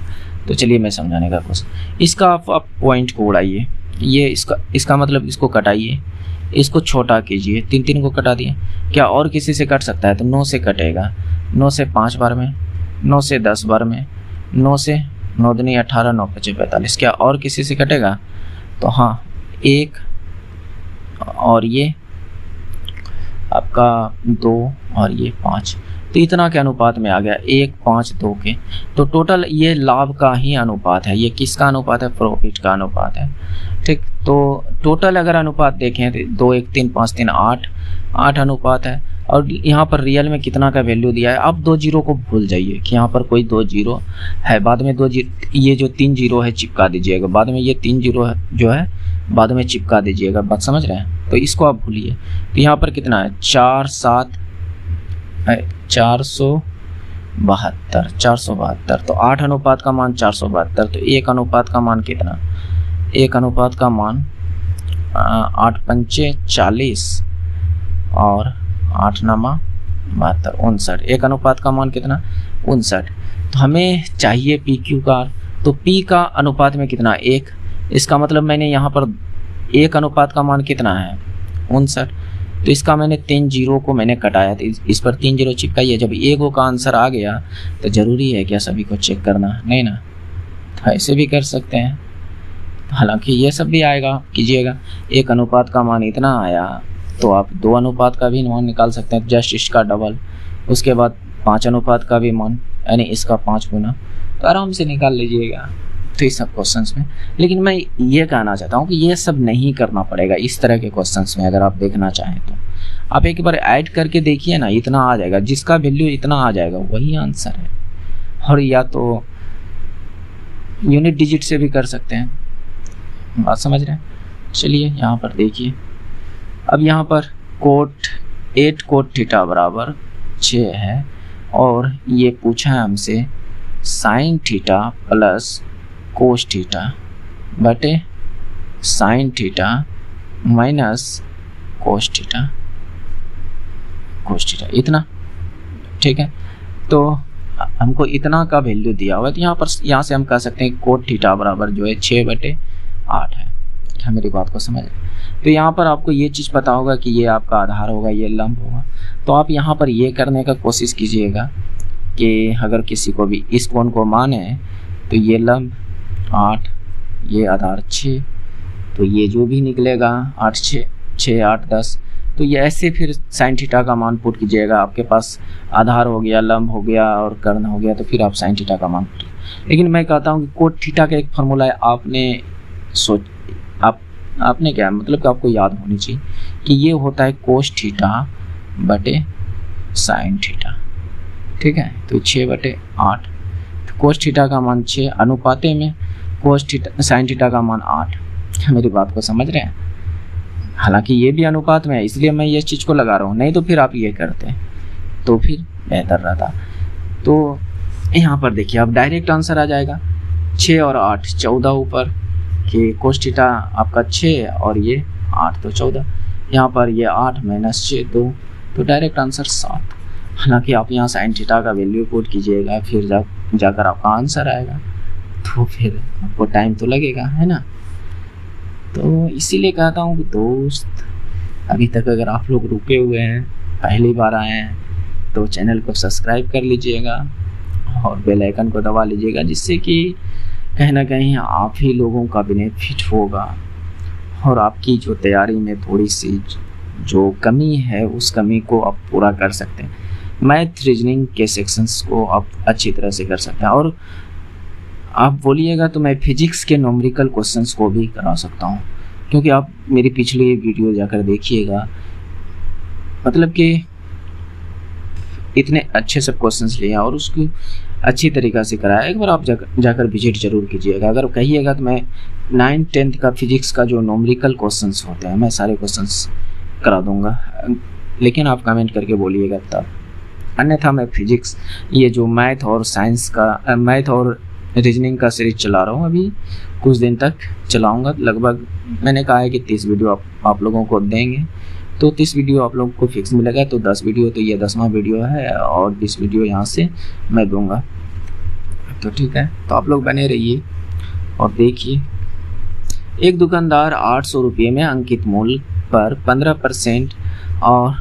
तो चलिए मैं समझाने का कोशिश, इसका आप पॉइंट को उड़ाइए, ये इसका मतलब इसको कटाइए, इसको छोटा कीजिए, 3 3 को कटा दिए। क्या और किसी से कट सकता है? तो 9 से कटेगा, 9 से 5 बार में, 9 से 10 बार में, 9 से 9 दूनी 18 9 5 45। क्या और किसी से कटेगा? तो हाँ 1 और ये आपका 2 और ये 5, तो इतना के अनुपात में आ गया 1 5 2 के। तो टोटल ये लाभ का ही अनुपात है, ये किसका अनुपात है? प्रॉफिट का अनुपात है, ठीक। तो टोटल अगर अनुपात देखें तो 2 1 3 5 3 8 अनुपात है, और यहाँ पर रियल में कितना का वैल्यू दिया है। अब 2 जीरो को भूल जाइए कि यहाँ पर कोई 2 जीरो है, बाद में 2 जीरो, ये जो 3 जीरो है चिपका दीजिएगा, बाद में ये 3 जीरो है जो है बाद में चिपका दीजिएगा, बात समझ रहे हैं। तो इसको आप भूलिए। तो यहाँ पर कितना है 4 7 472, तो 8 अनुपात का मान 472, तो 1 अनुपात का मान कितना? 1 अनुपात का मान 8 पंचे 40 और 8 9 72 59, 1 अनुपात का मान कितना? 59। तो हमें चाहिए पी क्यू का, तो पी का अनुपात में कितना? 1, इसका मतलब मैंने यहाँ पर 1 अनुपात का मान कितना है? 59। तो इसका मैंने 3 जीरो को मैंने कटाया, तो इस पर 3 जीरो चिपकाइए। जब 1 का आंसर आ गया तो ज़रूरी है क्या सभी को चेक करना? नहीं ना, तो ऐसे भी कर सकते हैं। हालांकि ये सब भी आएगा, कीजिएगा। 1 अनुपात का मान इतना आया, तो आप 2 अनुपात का भी मान निकाल सकते हैं, जस्ट इसका डबल। उसके बाद 5 अनुपात का भी मान, यानी इसका 5 गुना, तो आराम से निकाल लीजिएगा। तो इस सब क्वेश्चंस में, लेकिन मैं ये कहना चाहता हूँ कि ये सब नहीं करना पड़ेगा इस तरह के क्वेश्चंस में। अगर आप देखना चाहें तो आप एक बार ऐड करके देखिए ना, इतना आ जाएगा, जिसका वैल्यू इतना आ जाएगा वही आंसर है। और या तो यूनिट डिजिट से भी कर सकते हैं, बात समझ रहे हैं। चलिए यहाँ पर देखिए, अब यहाँ पर कोट 8 कोट थीटा बराबर 6 है, और ये पूछा है हमसे sine theta plus cos theta बटे sine theta minus cos theta इतना, ठीक है। तो हमको इतना का वैल्यू दिया हुआ है, तो यहाँ से हम कह सकते हैं कोट थीटा बराबर जो है 6/8 है, मेरी बात को समझ रहे। तो यहाँ पर आपको ये चीज़ पता होगा कि ये आपका आधार होगा, ये लंब होगा। तो आप यहाँ पर ये करने का कोशिश कीजिएगा कि अगर किसी को भी इस कोण को माने तो ये लंब 8, ये आधार 6, तो ये जो भी निकलेगा 8 6 6 8 10, तो ये ऐसे फिर साइन थीटा का मान पुट कीजिएगा। आपके पास आधार हो गया, लंब हो गया और कर्ण हो गया, तो फिर आप साइन थीटा का मान पुट। लेकिन मैं कहता हूँ कि कोट थीटा का एक फार्मूला है, आपने क्या मतलब कि आपको याद होनी चाहिए कि ये होता है कोस थीटा बटे साइन थीटा। ठीक है, तो 6/8, तो कोस थीटा का मान 6 अनुपाते में कोस थीटा साइन थीटा का मान 8। मेरी बात को समझ रहे हैं? हालांकि ये भी अनुपात में है, इसलिए मैं ये चीज़ को लगा रहा हूँ, नहीं तो फिर आप ये करते तो फिर बेहतर रहता। तो यहाँ पर देखिए अब डायरेक्ट आंसर आ जाएगा 6 और 8 14 ऊपर कि कोस थीटा आपका 6 और ये 8 तो 14, यहाँ पर ये 8 - 6 2, तो डायरेक्ट आंसर 7। हालांकि आप यहाँ साइन थीटा का वैल्यू पुट कीजिएगा, फिर जाकर आपका आंसर आएगा, तो फिर आपको टाइम तो लगेगा, है ना। तो इसीलिए कहता हूँ कि दोस्त अभी तक अगर आप लोग रुके हुए हैं, पहली बार आए हैं, तो चैनल को सब्सक्राइब कर लीजिएगा और बेल आइकन को दबा लीजिएगा, जिससे कि कहीं ना कहीं आप ही लोगों का बेनिफिट होगा और आपकी जो तैयारी में थोड़ी सी जो कमी है उस कमी को आप पूरा कर सकते हैं। मैथ रीजनिंग के सेक्शंस को आप अच्छी तरह से कर सकते हैं, और आप बोलिएगा तो मैं फिजिक्स के न्यूमेरिकल क्वेश्चंस को भी करा सकता हूँ, क्योंकि आप मेरी पिछली वीडियो जाकर देखिएगा, मतलब कि इतने अच्छे से क्वेश्चंस लिए और उसको अच्छी तरीक़ा से कराया। एक बार आप जाकर विजिट जरूर कीजिएगा। अगर कहिएगा तो मैं 9th 10th का फिजिक्स का जो न्यूमेरिकल क्वेश्चंस होते हैं मैं सारे क्वेश्चंस करा दूंगा, लेकिन आप कमेंट करके बोलिएगा तब, अन्यथा मैं फिजिक्स ये जो मैथ और साइंस का मैथ और रीजनिंग का सीरीज चला रहा हूँ, अभी कुछ दिन तक चलाऊँगा। लगभग मैंने कहा है कि 30 वीडियो आप लोगों को देंगे, तो 30 वीडियो आप लोगों को फिक्स मिलेगा। तो 10 वीडियो तो ये 10वां वीडियो है और 20 वीडियो यहाँ से मैं दूंगा। तो ठीक है, तो आप लोग बने रहिए और देखिए। एक दुकानदार 800 रुपये में अंकित मूल्य पर 15% और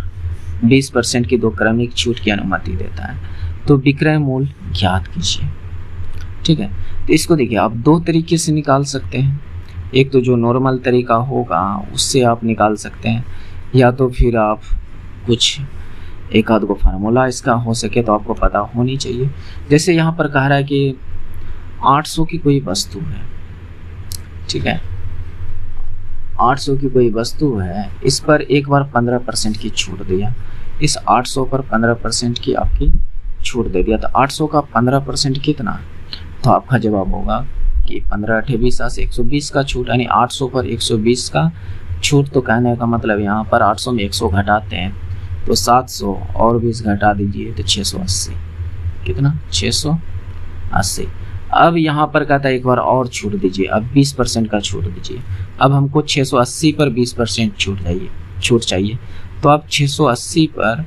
20% की 2 क्रमिक छूट की अनुमति देता है, तो विक्रय मूल्य ज्ञात कीजिए। ठीक है, तो इसको देखिए आप 2 तरीके से निकाल सकते हैं। एक तो जो नॉर्मल तरीका होगा उससे आप निकाल सकते हैं, या तो फिर आप कुछ एक आध को फार्मूला इसका हो सके तो आपको पता होनी चाहिए। जैसे यहाँ पर कह रहा है कि 800 की कोई वस्तु है, ठीक है, 800 की कोई वस्तु है, इस पर एक बार 15% की छूट दिया, इस 800 पर 15% की आपकी छूट दे दिया, तो 800 का 15% कितना, तो आपका जवाब होगा कि 15 × 20 से 120 का छूट, यानी 800 पर 120 का छूट। तो कहने का मतलब यहाँ पर 800 में 100 घटाते हैं तो 700 और 20 घटा दीजिए तो 680, कितना 680। अब यहाँ पर कहता है एक बार और छूट दीजिए, अब 20% का छूट दीजिए। अब हमको 680 पर 20% छूट चाहिए, तो आप 680 पर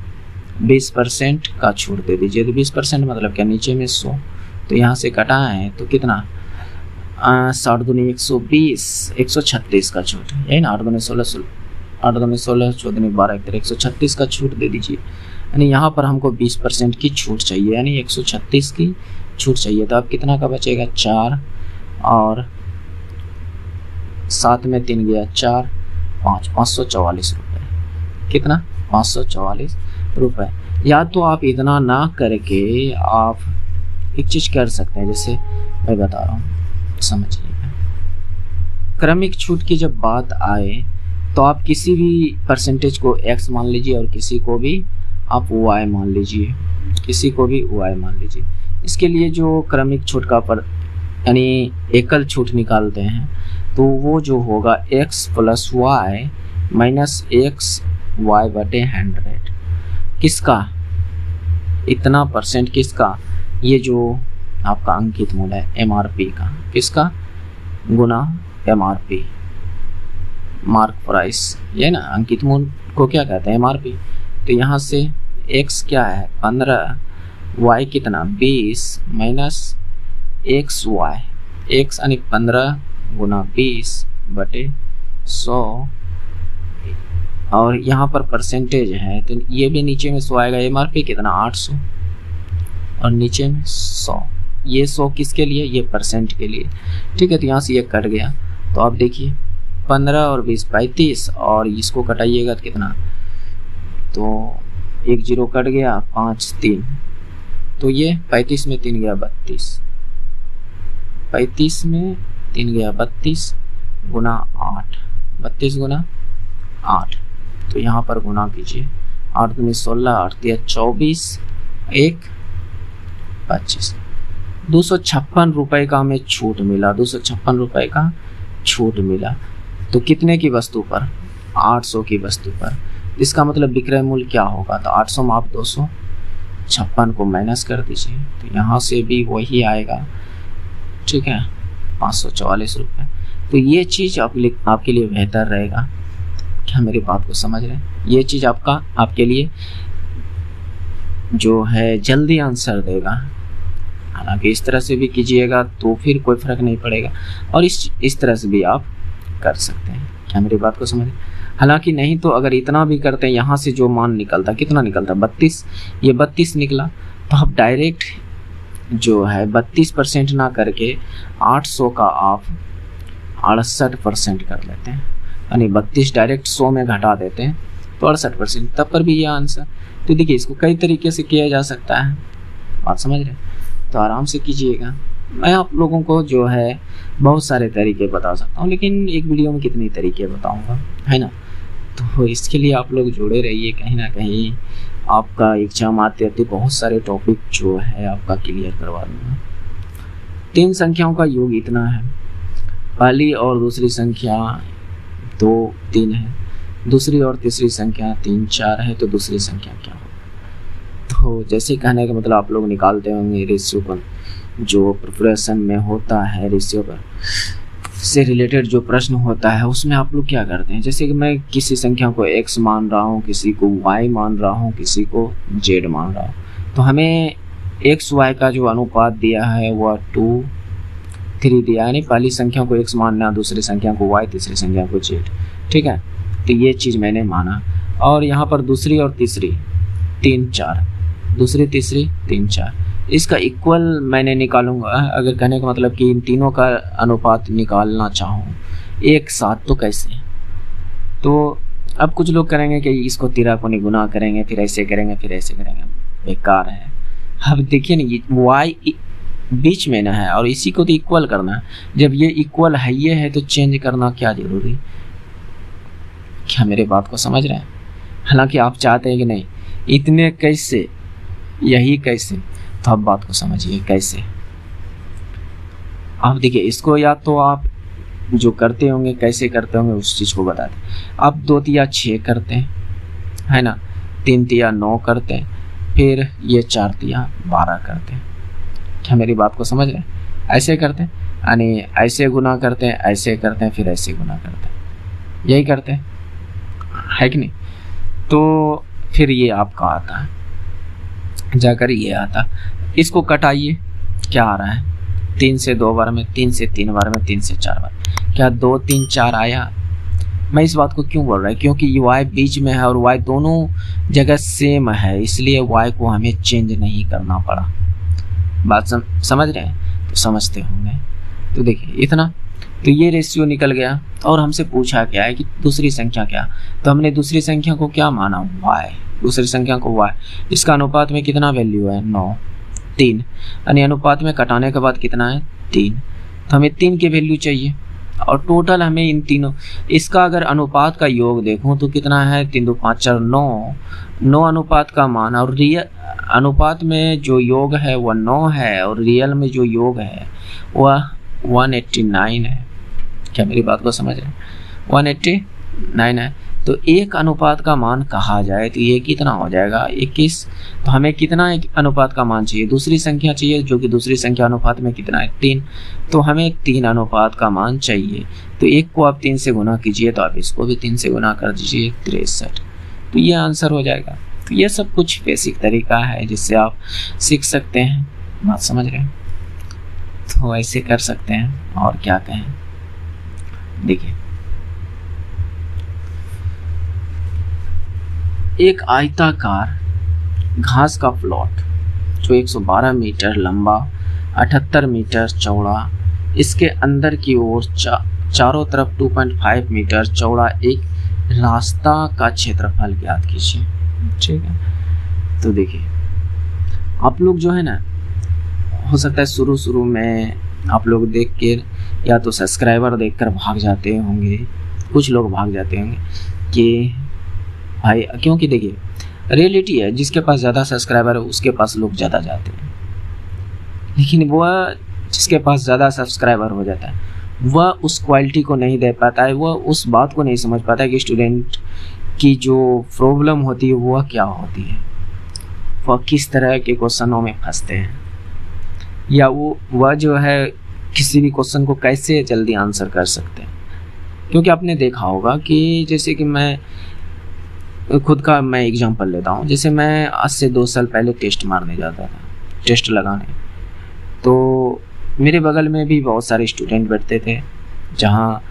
20% का छूट दे दीजिए। तो 20% मतलब क्या, नीचे में 100, तो यहाँ से घटाएं तो कितना 7 दूनी 120, 136 का छूट, यही ना, 8 दूनी 16, 8 दूनी 16, 14 दूनी 12, 136 का छूट दे दीजिए। यानी यहाँ पर हमको 20% की छूट चाहिए, यानी 136 की छूट चाहिए। तो अब कितना का बचेगा 4 और 7 में 3 गया 4, 5, 544 रुपये, कितना 544 रुपये। या तो आप इतना ना करके आप एक चीज़ कर सकते हैं, जैसे मैं बता रहा हूँ समझिएगा। क्रमिक छूट की जब बात आए तो आप किसी भी परसेंटेज को x मान लीजिए और किसी को भी आप y मान लीजिए, किसी को भी y मान लीजिए। इसके लिए जो क्रमिक छूट का यानी एकल छूट निकालते हैं तो वो जो होगा x + y - x y बटे 100, किसका, इतना % किसका, ये जो आपका अंकित मूल्य है MRP का, किसका गुना MRP, मार्क प्राइस, ये ना अंकित मूल्य को क्या कहते हैं MRP। तो यहाँ से x क्या है 15, y कितना 20 - xy, x यानी 15 × 20 बटे 100 और यहाँ पर परसेंटेज है तो ये भी नीचे में 100 आएगा। MRP कितना 800 और नीचे में 100। ये 100 किसके लिए, ये परसेंट के लिए। ठीक है, तो यहाँ से ये कट गया। तो आप देखिए 15 और 20 35 और इसको कटाइएगा तो कितना, तो 1 0 कट गया, 5 3, तो ये 35 में 3 गया 32, 35 में 3 गया 32 गुना 8, 32 गुना 8। तो यहाँ पर गुना कीजिए, 8 में 16, 8 दिया 24, 1 25। 256 रुपये का हमें छूट मिला, 256 रुपये का छूट मिला। तो कितने की वस्तु पर, 800 की वस्तु पर। इसका मतलब विक्रय मूल्य क्या होगा, तो 800 में आप 256 को माइनस कर दीजिए, तो यहाँ से भी वही आएगा। ठीक है, 544 रुपये। तो ये चीज़ आपके लिए बेहतर रहेगा। क्या मेरी बात को समझ रहे हैं? ये चीज़ आपके लिए जो है जल्दी आंसर देगा। हालांकि इस तरह से भी कीजिएगा तो फिर कोई फर्क नहीं पड़ेगा, और इस तरह से भी आप कर सकते हैं। क्या मेरी बात को समझ? हालांकि नहीं तो अगर इतना भी करते हैं, यहाँ से जो मान निकलता, कितना निकलता 32, ये 32 निकला, तो आप डायरेक्ट जो है 32% ना करके 800 का आप 68% कर लेते हैं, यानी 32 डायरेक्ट 100 में घटा देते हैं तो 68%, तब पर भी ये आंसर। तो देखिए इसको कई तरीके से किया जा सकता है, बात समझ रहे हैं? तो आराम से कीजिएगा। मैं आप लोगों को जो है बहुत सारे तरीके बता सकता हूँ, लेकिन एक वीडियो में कितने तरीके बताऊँगा, है ना? तो इसके लिए आप लोग जुड़े रहिए। कहीं ना कहीं आपका एग्जाम आते आते बहुत सारे टॉपिक जो है आपका क्लियर करवा दूँगा। 3 संख्याओं का योग इतना है, पहली और दूसरी संख्या 2 3 है, दूसरी और तीसरी संख्या 3 4 है, तो दूसरी संख्या क्या होगा? तो जैसे कहने का मतलब आप लोग निकालते होंगे रेशियो पर, जो प्रिपरेशन में होता है रेशियो पर से रिलेटेड जो प्रश्न होता है, उसमें आप लोग क्या करते हैं, जैसे कि मैं किसी संख्या को x मान रहा हूँ, किसी को y मान रहा हूँ, किसी को z मान रहा हूँ, तो हमें x y का जो अनुपात दिया है वह 2:3 दिया, यानी पहली संख्या को x मानना, दूसरी संख्या को y, तीसरी संख्या को z। ठीक है, तो ये चीज़ मैंने माना। और यहाँ पर दूसरी और तीसरी 3 4, दूसरी तीसरी 3 4, इसका इक्वल मैंने निकालूंगा। अगर कहने का मतलब कि इन तीनों का अनुपात निकालना चाहूँ एक साथ, तो कैसे? तो अब कुछ लोग करेंगे कि इसको 13 को गुना करेंगे, फिर ऐसे करेंगे, फिर ऐसे करेंगे, बेकार है। अब देखिए ना, वाई बीच में ना है और इसी को तो इक्वल करना है। जब ये इक्वल है, ये है, तो चेंज करना क्या जरूरी? क्या मेरे बात को समझ रहे हैं? हालांकि आप चाहते हैं कि नहीं इतने कैसे, यही कैसे, तो आप बात को समझिए कैसे। आप देखिए इसको या तो आप जो करते होंगे कैसे करते होंगे उस चीज़ को बता दें। आप 2 तिया 6 करते हैं, है ना, 3 तिया 9 करते हैं, फिर ये 4 तिया 12 करते हैं। क्या मेरी बात को समझ रहे हैं? ऐसे करते हैं, यानी ऐसे गुना करते हैं, ऐसे करते हैं, फिर ऐसे गुना करते हैं, यही करते हैं, है कि नहीं? तो फिर ये आपका आता है, जाकर ये आता। इसको कटाइए, क्या आ रहा है? 3 से 2 बार में, 3 से 3 बार में, 3 से 4 बार, क्या 2 3 4 आया? मैं इस बात को क्यों बोल रहा हूँ, क्योंकि y बीच में है और y दोनों जगह सेम है, इसलिए y को हमें चेंज नहीं करना पड़ा। बात समझ रहे हैं? तो समझते होंगे। तो देखिए इतना, तो ये रेशियो निकल गया। और हमसे पूछा क्या है कि दूसरी संख्या क्या, तो हमने दूसरी संख्या को क्या माना, y, दूसरी संख्या को y। इसका अनुपात में कितना वैल्यू है, 9 3, यानी अनुपात में कटाने के बाद कितना है, 3। तो हमें 3 की वैल्यू चाहिए और टोटल हमें इन तीनों, इसका अगर अनुपात का योग देखूं तो कितना है, 3 2 5 4 9 अनुपात का मान, और रियल अनुपात में जो योग है वह 9 है और रियल में जो योग है वह 189 है। क्या मेरी बात को समझ रहे हैं? 189 है। तो एक अनुपात का मान कहा जाए तो ये कितना हो जाएगा, 21। तो हमें कितना एक अनुपात का मान चाहिए, दूसरी संख्या चाहिए, जो कि दूसरी संख्या अनुपात में कितना है, 3। तो हमें 3 अनुपात का मान चाहिए। तो एक को आप 3 से गुना कीजिए, तो आप इसको भी 3 से गुना कर दीजिए, 63। तो ये आंसर हो जाएगा। तो ये सब कुछ बेसिक तरीका है जिससे आप सीख सकते हैं, बात समझ रहे हैं? तो ऐसे कर सकते हैं। और क्या कहें, देखिए एक आयताकार घास का प्लॉट जो 112 मीटर लंबा, 78 मीटर चौड़ा, इसके अंदर की ओर चारों तरफ 2.5 मीटर चौड़ा एक रास्ता का क्षेत्रफल ज्ञात कीजिए। ठीक है, तो देखिए आप लोग जो है ना, हो सकता है शुरू में आप लोग देख के या तो सब्सक्राइबर देखकर भाग जाते होंगे, कुछ लोग भाग जाते होंगे कि भाई, क्योंकि देखिए रियलिटी है, जिसके पास ज़्यादा सब्सक्राइबर है उसके पास लोग ज़्यादा जाते हैं, लेकिन वह जिसके पास ज़्यादा सब्सक्राइबर हो जाता है वह उस क्वालिटी को नहीं दे पाता है, वह उस बात को नहीं समझ पाता है कि स्टूडेंट की जो प्रॉब्लम होती है वह क्या होती है, वह किस तरह के क्वेश्चनों में फंसते हैं, या वह जो है किसी भी क्वेश्चन को कैसे जल्दी आंसर कर सकते हैं। क्योंकि आपने देखा होगा कि जैसे कि मैं खुद का एग्जांपल लेता हूँ, जैसे मैं आज से 2 साल पहले टेस्ट मारने जाता था, टेस्ट लगाने, तो मेरे बगल में भी बहुत सारे स्टूडेंट बैठते थे। जहाँ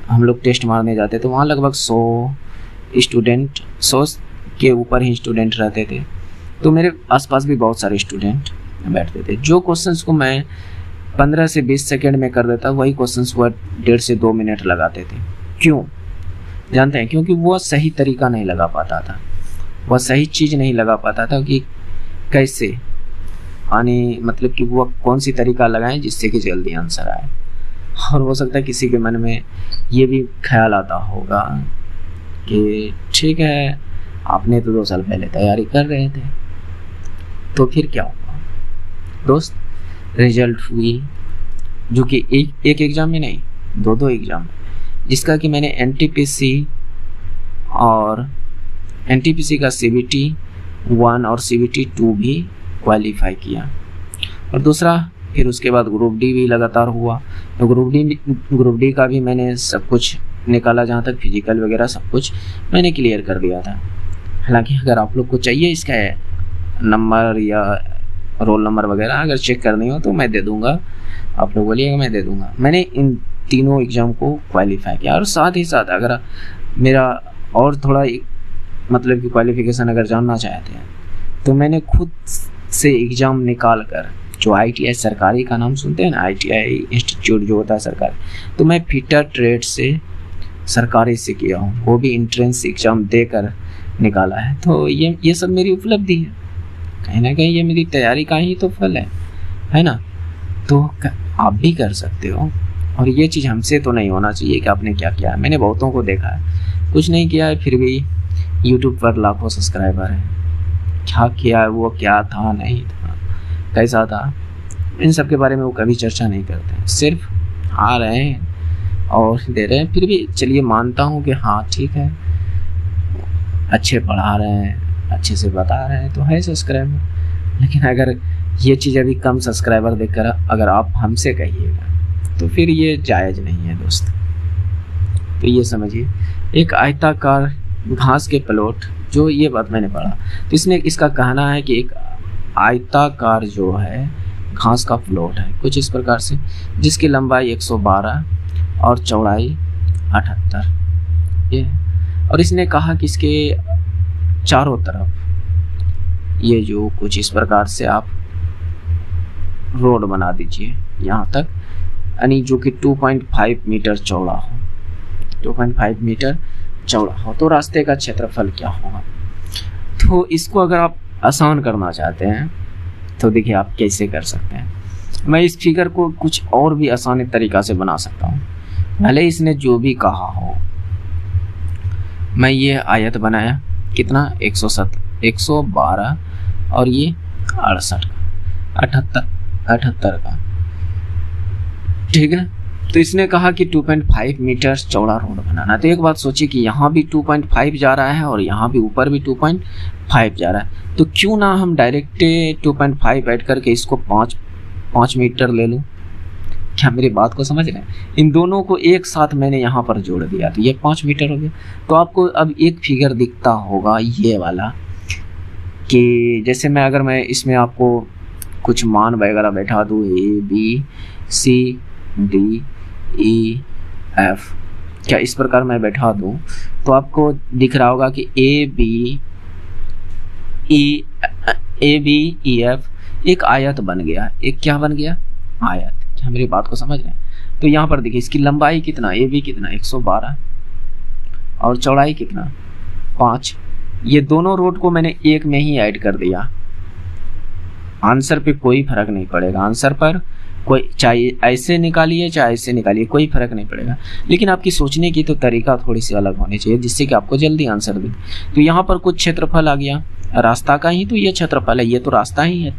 हम लोग टेस्ट मारने जाते तो वहाँ लगभग 100 के ऊपर ही स्टूडेंट रहते थे। तो मेरे आसपास भी बहुत सारे स्टूडेंट बैठते थे। जो क्वेश्चंस को मैं 15 से 20 सेकंड में कर देता, वही क्वेश्चंस वो 1.5 से 2 मिनट लगाते थे। क्यों जानते हैं? क्योंकि वो सही तरीका नहीं लगा पाता था, वह सही चीज़ नहीं लगा पाता था कि कैसे मतलब कि वो कौन सी तरीका लगाएं जिससे कि जल्दी आंसर आए। और हो सकता है किसी के मन में ये भी ख्याल आता होगा कि ठीक है, आपने तो 2 साल पहले तैयारी कर रहे थे, तो फिर क्या हुआ दोस्त? रिजल्ट हुई, जो कि एक एग्ज़ाम में नहीं, 2 एग्ज़ाम, जिसका कि मैंने एनटीपीसी का CBT 1 और CBT 2 भी क्वालिफाई किया। और दूसरा फिर उसके बाद ग्रुप डी भी लगातार हुआ। तो ग्रुप डी का भी मैंने सब कुछ निकाला, जहाँ तक फिजिकल वगैरह सब कुछ मैंने क्लियर कर दिया था। हालांकि अगर आप लोग को चाहिए इसका नंबर या रोल नंबर वगैरह अगर चेक करनी हो तो मैं दे दूंगा, आप लोग बोलिएगा मैं दे दूंगा। मैंने इन तीनों एग्ज़ाम को क्वालिफाई किया। और साथ ही साथ अगर मेरा और थोड़ा मतलब कि क्वालिफिकेशन अगर जानना चाहते हैं तो मैंने खुद से एग्ज़ाम निकाल कर, जो ITI सरकारी का नाम सुनते हैं ना, ITI इंस्टीट्यूट जो होता है सरकारी, तो मैं फिटर ट्रेड से सरकारी से किया हूँ, वो भी एंट्रेंस एग्ज़ाम देकर निकाला है। तो ये सब मेरी उपलब्धि है, कहीं ना कहीं ये मेरी तैयारी का ही तो फल है ना। तो आप भी कर सकते हो। और ये चीज़ हमसे तो नहीं होना चाहिए कि आपने क्या किया है। मैंने बहुतों को देखा है, कुछ नहीं किया है फिर भी यूट्यूब पर लाखों सब्सक्राइबर हैं। क्या किया है, वो क्या था, नहीं था, कैसा था, इन सब के बारे में वो कभी चर्चा नहीं करते हैं। सिर्फ आ रहे हैं और दे रहे हैं। फिर भी चलिए मानता हूँ कि हाँ ठीक है, अच्छे पढ़ा रहे हैं, अच्छे से बता रहे हैं, तो है सब्सक्राइबर। लेकिन अगर ये चीज़ अभी कम सब्सक्राइबर देखकर अगर आप हमसे कहिएगा तो फिर ये जायज़ नहीं है दोस्त। तो ये समझिए, एक आयताकार घास के प्लॉट, जो ये बात मैंने पढ़ा, तो इसका कहना है कि एक आयताकार जो है घास का प्लॉट है कुछ इस प्रकार से, जिसकी लंबाई 112 और चौड़ाई 78 ये। और इसने कहा कि इसके चारों तरफ ये जो कुछ इस प्रकार से आप रोड बना दीजिए यहाँ तक, यानी जो कि 2.5 मीटर चौड़ा हो, 2.5 मीटर चौड़ा हो, तो रास्ते का क्षेत्रफल क्या होगा। तो इसको अगर आप आसान करना चाहते हैं तो देखिए आप कैसे कर सकते हैं। मैं इस फिगर को कुछ और भी आसान तरीक़ा से बना सकता हूँ। भले इसने जो भी कहा हो, मैं ये आयत बनाया, कितना 112 और ये 68 का 78 का, ठीक है। तो इसने कहा कि 2.5 मीटर चौड़ा रोड बनाना। तो एक बात सोचिए कि यहाँ भी 2.5 जा रहा है और यहाँ भी ऊपर भी 2.5 जा रहा है, तो क्यों ना हम डायरेक्ट 2.5 ऐड करके इसको 5 मीटर ले लूँ। क्या मेरी बात को समझ रहे हैं? इन दोनों को एक साथ मैंने यहाँ पर जोड़ दिया तो ये 5 मीटर हो गया। तो आपको अब एक फिगर दिखता होगा ये वाला, कि जैसे अगर मैं इसमें आपको कुछ मान वगैरह बैठा दूँ, ABCDEF, क्या इस प्रकार मैं बैठा दूँ तो आपको दिख रहा होगा कि AB A B E F एक आयत बन गया। एक क्या बन गया? आयत। क्या मेरी बात को समझ रहे हैं? तो यहाँ पर देखिए इसकी लंबाई कितना, ए बी कितना 112 और चौड़ाई कितना 5। ये दोनों रोड को मैंने एक में ही ऐड कर दिया। आंसर पे कोई फर्क नहीं पड़ेगा। आंसर पर कोई चाहे ऐसे निकालिए चाहे ऐसे निकालिए, कोई फर्क नहीं पड़ेगा। लेकिन आपकी सोचने की तो तरीका थोड़ी सी अलग होनी चाहिए जिससे कि आपको जल्दी आंसर दे। तो यहाँ पर कुछ क्षेत्रफल आ गया रास्ता का ही, तो ये क्षेत्रफल है, ये तो रास्ता ही है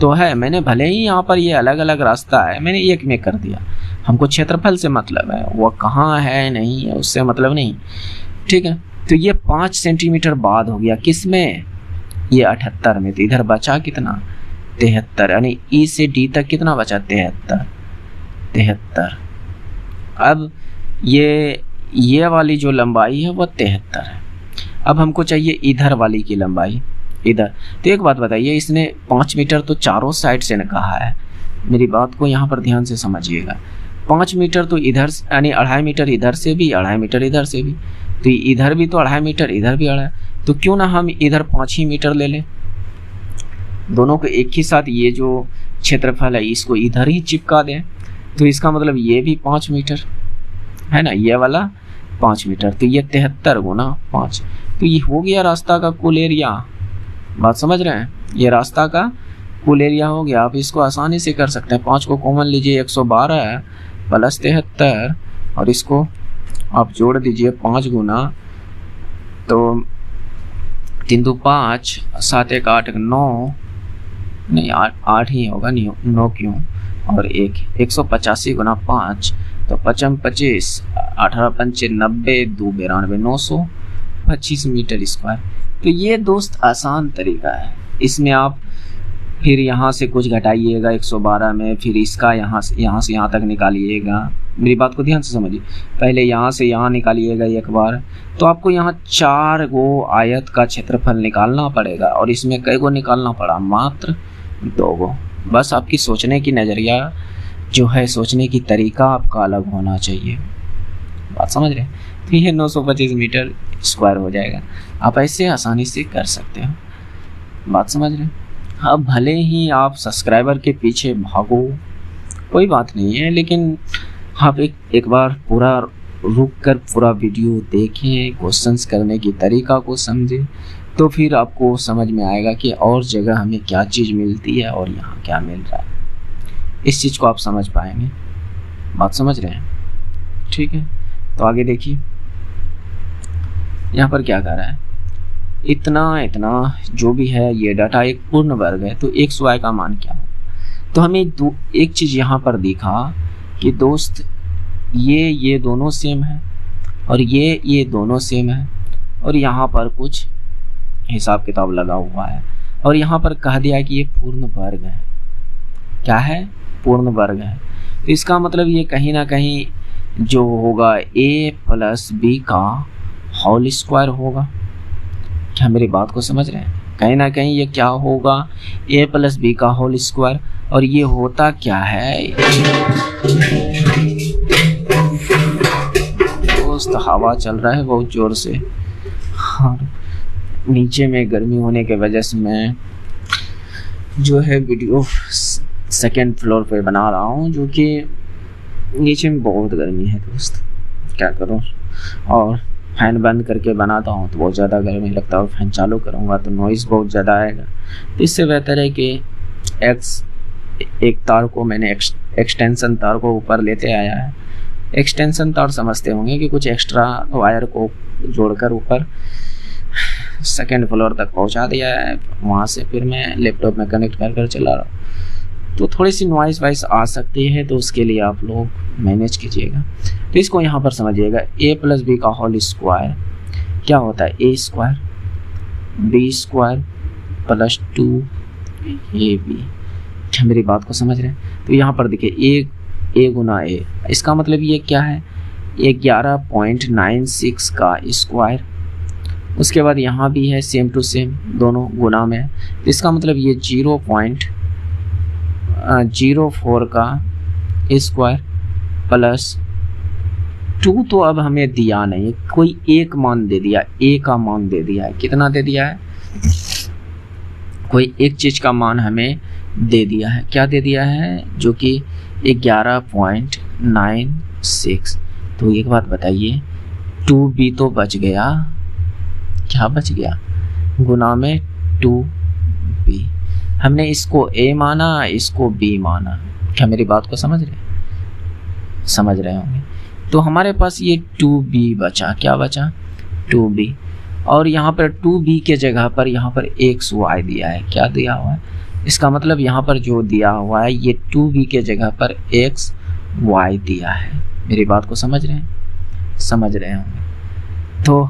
तो है। मैंने भले ही यहाँ पर ये अलग अलग रास्ता है मैंने एक में कर दिया। हमको क्षेत्रफल से मतलब है, वो कहाँ है नहीं है उससे मतलब नहीं, ठीक है। तो ये 5 सेंटीमीटर बाद हो गया किसमें? ये 78 में। तो इधर बचा कितना? 73, यानी ई से डी तक कितना बचा? 73। अब ये वाली जो लंबाई है वो 73 है। अब हमको चाहिए इधर वाली की लंबाई, इधर। तो एक बात बताइए, इसने 5 मीटर तो चारों साइड से ने कहा है, मेरी बात को यहाँ पर ध्यान से समझिएगा। 5 मीटर तो इधर यानी 2.5 मीटर इधर से भी, 2.5 मीटर इधर से भी, तो इधर भी तो 2.5 मीटर, इधर भी 2.5, तो क्यों ना हम इधर 5 ही मीटर ले लें। दोनों को एक ही साथ ये जो क्षेत्रफल है इसको इधर ही चिपका दें, तो इसका मतलब ये भी 5 मीटर है ना, ये वाला 5 मीटर। तो ये 73 गुना 5, तो ये हो गया रास्ता का कुल एरिया। बात समझ रहे हैं? ये रास्ता का कुल एरिया हो गया। आप इसको आसानी से कर सकते हैं। 5 को कॉमन लीजिए, 112 प्लस 73 और इसको आप जोड़ दीजिए 5 गुना, तो 3 2 5 7 1 8 9 नहीं 8 ही होगा, नहीं 9 क्यों, और 185 गुना 5 तो 5 25 18 5 90 2 92 925 मीटर स्क्वायर। तो ये दोस्त आसान तरीका है। इसमें आप फिर यहाँ से कुछ घटाइएगा 112 में, फिर इसका यहाँ से यहाँ तक निकालिएगा। मेरी बात को ध्यान से समझिए। पहले यहाँ से यहाँ निकालिएगा एक बार, तो आपको यहाँ 4 गो आयत का क्षेत्रफल निकालना पड़ेगा, और इसमें कई गो निकालना पड़ा? मात्र 2 गो। बस आपकी सोचने की नज़रिया जो है, सोचने की तरीका आपका अलग होना चाहिए। बात समझ रहे हैं? तो ये 925 मीटर स्क्वायर हो जाएगा। आप ऐसे आसानी से कर सकते हो। बात समझ रहे हैं? अब भले ही आप सब्सक्राइबर के पीछे भागो, कोई बात नहीं है, लेकिन आप एक बार पूरा रुक कर पूरा वीडियो देखें, क्वेश्चंस करने की तरीका को समझें, तो फिर आपको समझ में आएगा कि और जगह हमें क्या चीज़ मिलती है और यहाँ क्या मिल रहा है। इस चीज़ को आप समझ पाएंगे। बात समझ रहे हैं? ठीक है, तो आगे देखिए यहाँ पर क्या कर रहा है। इतना जो भी है ये डाटा एक पूर्ण वर्ग है, तो x y का मान क्या होगा। तो हमें एक चीज़ यहाँ पर दिखा कि दोस्त ये दोनों सेम है और ये दोनों सेम है, और यहाँ पर कुछ हिसाब किताब लगा हुआ है, और यहाँ पर कह दिया कि ये पूर्ण वर्ग है। क्या है? पूर्ण वर्ग है। तो इसका मतलब ये कहीं ना कहीं जो होगा a प्लस बी का होल स्क्वायर होगा। क्या मेरी बात को समझ रहे हैं? कहीं ना कहीं ये क्या होगा? a प्लस बी का होल स्क्वायर। और ये होता क्या है दोस्त? हवा चल रहा है बहुत जोर से, और नीचे में गर्मी होने के वजह से मैं जो है वीडियो 2nd फ्लोर पे बना रहा हूँ, जो कि नीचे में बहुत गर्मी है दोस्त, क्या करूँ। और फैन बंद करके बनाता हूँ तो बहुत ज़्यादा गर्मी लगता है, और फैन चालू करूँगा तो नॉइज़ बहुत ज़्यादा आएगा। तो इससे बेहतर है कि एक तार को मैंने एक्सटेंशन तार को ऊपर लेते आया है। एक्सटेंशन तार समझते होंगे कि कुछ एक्स्ट्रा वायर को जोड़कर ऊपर 2nd फ्लोर तक पहुंचा दिया है। वहां से फिर मैं लैपटॉप में कनेक्ट कर चला रहा हूँ, तो थोड़ी सी नॉइस वाइस आ सकती है, तो उसके लिए आप लोग मैनेज कीजिएगा। तो इसको यहाँ पर समझिएगा, a प्लस बी का होल स्क्वायर क्या होता है? a square b square plus 2ab। क्या मेरी बात को समझ रहे हैं? तो यहाँ पर देखिए a गुना a, इसका मतलब ये क्या है? 11.96 का स्क्वायर। उसके बाद यहाँ भी है सेम टू सेम, दोनों गुना में है, तो इसका मतलब ये 0.04 का स्क्वायर प्लस 2। तो अब हमें दिया नहीं, कोई एक मान दे दिया, a का मान दे दिया है। कितना दे दिया है? कोई एक चीज़ का मान हमें दे दिया है, क्या दे दिया है, जो कि 11.96। तो एक बात बताइए, 2b तो बच गया, क्या बच गया, गुना में 2b। हमने इसको a माना, इसको b माना। क्या मेरी बात को समझ रहे होंगे। तो हमारे पास ये 2b बचा, क्या बचा, 2b। और यहाँ पर 2b के जगह पर यहाँ पर xy दिया है, क्या दिया हुआ है, इसका मतलब यहाँ पर जो दिया हुआ है ये 2b के जगह पर xy दिया है। मेरी बात को समझ रहे होंगे। तो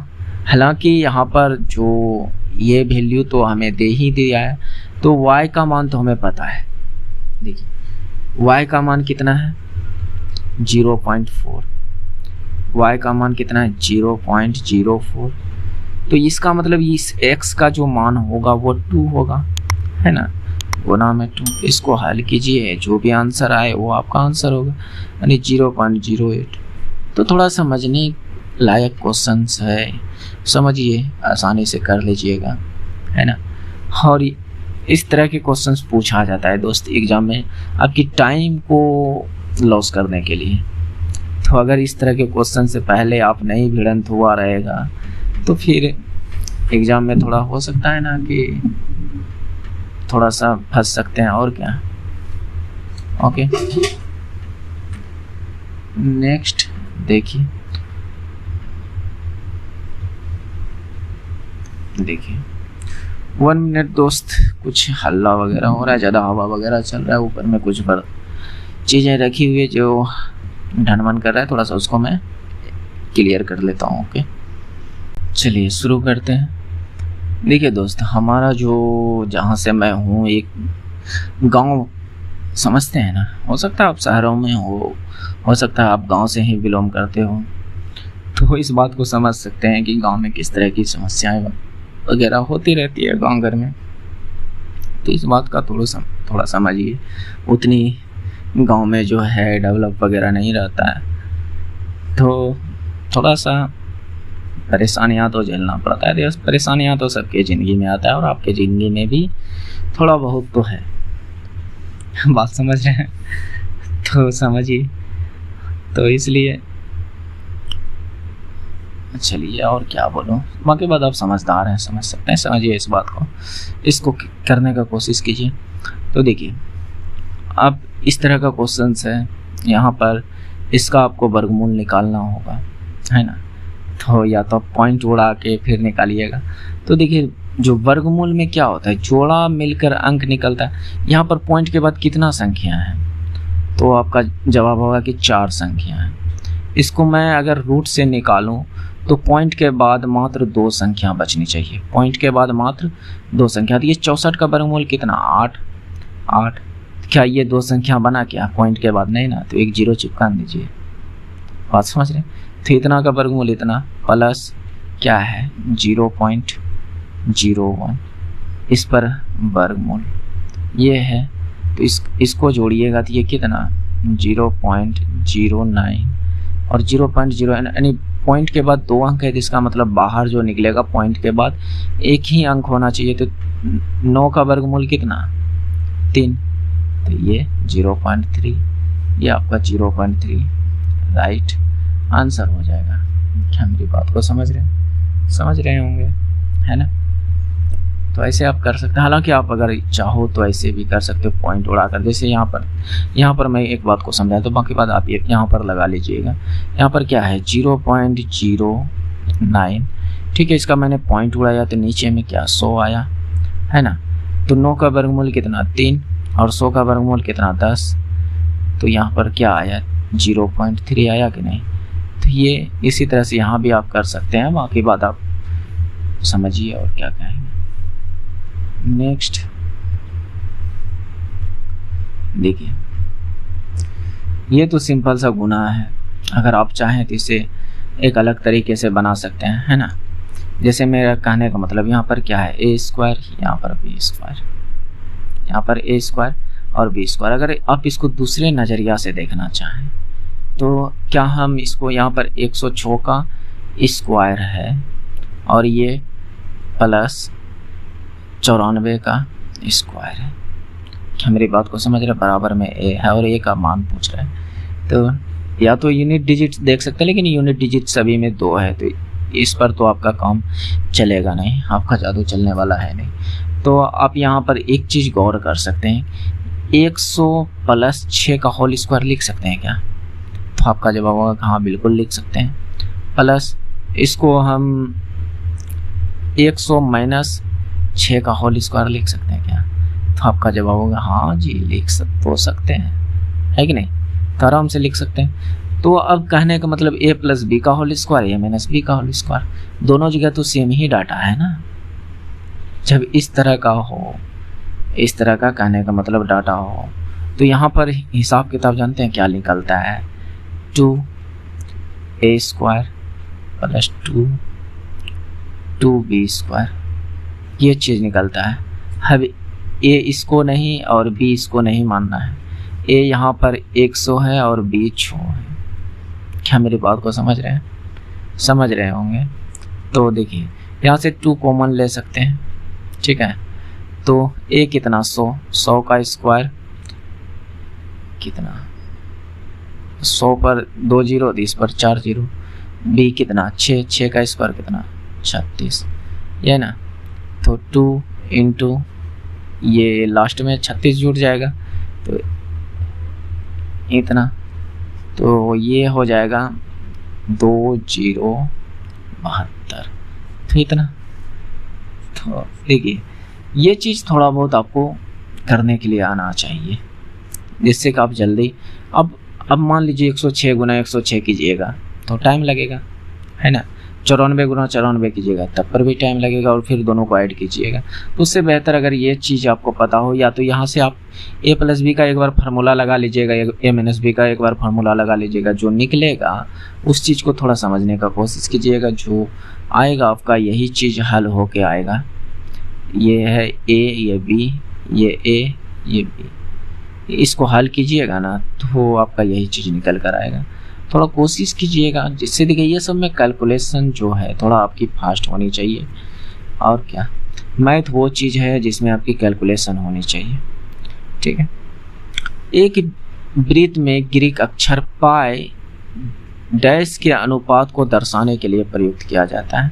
हालांकि यहाँ पर जो ये वैल्यू तो हमें दे ही दिया है, तो y का मान तो हमें पता है। देखिए y का मान कितना है, 0.4। y का मान कितना है, 0.04। तो इसका मतलब इस x का जो मान होगा वो 2 होगा, है ना, गुना में 2। इसको हल कीजिए, जो भी आंसर आए वो आपका आंसर होगा, यानी 0.08। तो थोड़ा समझने लायक क्वेश्चंस है, समझिए, आसानी से कर लीजिएगा, है ना। और इस तरह के क्वेश्चंस पूछा जाता है दोस्त एग्जाम में, आपकी टाइम को लॉस करने के लिए। तो अगर इस तरह के क्वेश्चन से पहले आप नहीं भिड़ंत हुआ रहेगा तो फिर एग्जाम में थोड़ा हो सकता है ना कि थोड़ा सा फंस सकते हैं, और क्या। ओके, नेक्स्ट देखिए 1 मिनट दोस्त, कुछ हल्ला वगैरह हो रहा है, ज़्यादा हवा वगैरह चल रहा है, ऊपर में कुछ चीज़ें रखी हुई है जो ढनमन कर रहा है, थोड़ा सा उसको मैं क्लियर कर लेता हूँ। ओके, चलिए शुरू करते हैं। देखिए दोस्त, हमारा जो जहाँ से मैं हूँ एक गांव समझते हैं ना, हो सकता है आप शहरों में हो सकता है आप गांव से ही बिलोंग करते हो, तो इस बात को समझ सकते हैं कि गांव में किस तरह की समस्याएं वगैरह होती रहती है गांव घर में। तो इस बात का थोड़ा समझिए। उतनी गांव में जो है डेवलप वगैरह नहीं रहता है, तो थोड़ा सा परेशानियां तो झेलना पड़ता है। परेशानियां तो सबके ज़िंदगी में आता है, और आपके ज़िंदगी में भी थोड़ा बहुत तो है। बात समझ रहे हैं, तो समझिए। तो इसलिए चलिए, और क्या बोलूँ, बाकी बात आप समझदार हैं, समझ सकते हैं, समझिए इस बात को, इसको करने का कोशिश कीजिए। तो देखिए, अब इस तरह का क्वेश्चन है, यहाँ पर इसका आपको वर्गमूल निकालना होगा, है ना। तो या तो पॉइंट उड़ा के फिर निकालिएगा। तो देखिए, जो वर्गमूल में क्या होता है, जोड़ा मिलकर अंक निकलता है। यहाँ पर पॉइंट के बाद कितना संख्या है, तो आपका जवाब होगा कि 4 संख्या है। इसको मैं अगर रूट से निकालूं तो पॉइंट के बाद मात्र 2 संख्या बचनी चाहिए, पॉइंट के बाद मात्र 2 संख्या। तो ये 64 का वर्गमूल कितना, 8। क्या ये 2 संख्या बना क्या पॉइंट के बाद, नहीं ना, तो एक 0 चिपका दीजिए। बात समझ रहे। तो इतना का वर्गमूल इतना प्लस क्या है 0.01, इस पर वर्गमूल ये है, तो इसको जोड़िएगा तो ये कितना 0.09 और 0.0, यानी पॉइंट के बाद 2 अंक है, तो इसका मतलब बाहर जो निकलेगा पॉइंट के बाद एक ही अंक होना चाहिए। तो 9 का वर्गमूल कितना 3, तो ये 0.3, ये आपका 0.3 राइट आंसर हो जाएगा। क्या मेरी बात को समझ रहे होंगे, है ना। तो ऐसे आप कर सकते हैं। हालांकि आप अगर चाहो तो ऐसे भी कर सकते हो, पॉइंट उड़ाकर। जैसे यहाँ पर मैं एक बात को समझाया, तो बाकी बात आप यहाँ पर लगा लीजिएगा। यहाँ पर क्या है 0.09, ठीक है। इसका मैंने पॉइंट उड़ाया तो नीचे में क्या 100 आया, है ना। तो 9 का वर्गमूल कितना 3 और 100 का वर्गमूल कितना 10, तो यहाँ पर क्या आया 0.3 आया कि नहीं। तो ये इसी तरह से यहाँ भी आप कर सकते हैं, बाकी बात आप समझिए और क्या कहेंगे। नेक्स्ट देखिए, ये तो सिंपल सा गुना है, अगर आप चाहें तो इसे एक अलग तरीके से बना सकते हैं, है ना। जैसे मेरा कहने का मतलब यहाँ पर क्या है a², यहाँ पर b², यहाँ पर a² और b²। अगर आप इसको दूसरे नज़रिया से देखना चाहें तो क्या हम इसको यहाँ पर 106 का स्क्वायर है और ये प्लस 94 का स्क्वायर है। क्या मेरी बात को समझ रहे? बराबर में ए है और ए का मान पूछ रहा है। तो या तो यूनिट डिजिट देख सकते हैं, लेकिन यूनिट डिजिट सभी में 2 है, तो इस पर तो आपका काम चलेगा नहीं, आपका जादू चलने वाला है नहीं। तो आप यहाँ पर एक चीज़ गौर कर सकते हैं, 100 + 6 का होल स्क्वायर लिख सकते हैं क्या? तो आपका जवाब होगा हाँ, बिल्कुल लिख सकते हैं। प्लस इसको हम 100 - 6 का होल स्क्वायर लिख सकते हैं क्या? तो आपका जवाब होगा हाँ जी, लिख सकते हैं, है कि नहीं? तो आराम से लिख सकते हैं। तो अब कहने का मतलब a + b का होल स्क्वायर, a - b का होल स्क्वायर, दोनों जगह तो सेम ही डाटा है ना। जब इस तरह का हो, इस तरह का कहने का मतलब डाटा हो, तो यहाँ पर हिसाब किताब जानते हैं क्या निकलता है? 2a² + 2b², ये चीज़ निकलता है। अब a इसको नहीं और b इसको नहीं मानना है। a यहाँ पर 100 है और b 100 है। क्या मेरी बात को समझ रहे हैं? समझ रहे होंगे। तो देखिए यहाँ से 2 कॉमन ले सकते हैं, ठीक है। तो a कितना 100 का स्क्वायर कितना, 100 पर 2 0, 20 पर 4 0। b कितना 6 का स्क्वायर कितना 36, ये ना। तो 2 × ये लास्ट में 36 जुड़ जाएगा, तो इतना, तो ये हो जाएगा 2072, तो इतना। तो देखिए ये चीज़ थोड़ा बहुत आपको करने के लिए आना चाहिए, जिससे कि आप जल्दी अब मान लीजिए 106 × 106 कीजिएगा तो टाइम लगेगा, है ना। 94 × 94 कीजिएगा तब पर भी टाइम लगेगा, और फिर दोनों को ऐड कीजिएगा। तो उससे बेहतर अगर ये चीज़ आपको पता हो, या तो यहाँ से आप a + b का एक बार फार्मूला लगा लीजिएगा, a - b का एक बार फार्मूला लगा लीजिएगा, जो निकलेगा उस चीज़ को थोड़ा समझने का कोशिश कीजिएगा। जो आएगा आपका यही चीज़ हल होके आएगा। ये है a, ये b, ये a, ये b, इसको हल कीजिएगा ना तो आपका यही चीज़ निकल कर आएगा। थोड़ा कोशिश कीजिएगा, जिससे देखिए ये सब में कैलकुलेशन जो है थोड़ा आपकी फास्ट होनी चाहिए। और क्या, मैथ वो चीज़ है जिसमें आपकी कैलकुलेशन होनी चाहिए, ठीक है। एक वृत्त में ग्रीक अक्षर पाई डैश के अनुपात को दर्शाने के लिए प्रयुक्त किया जाता है।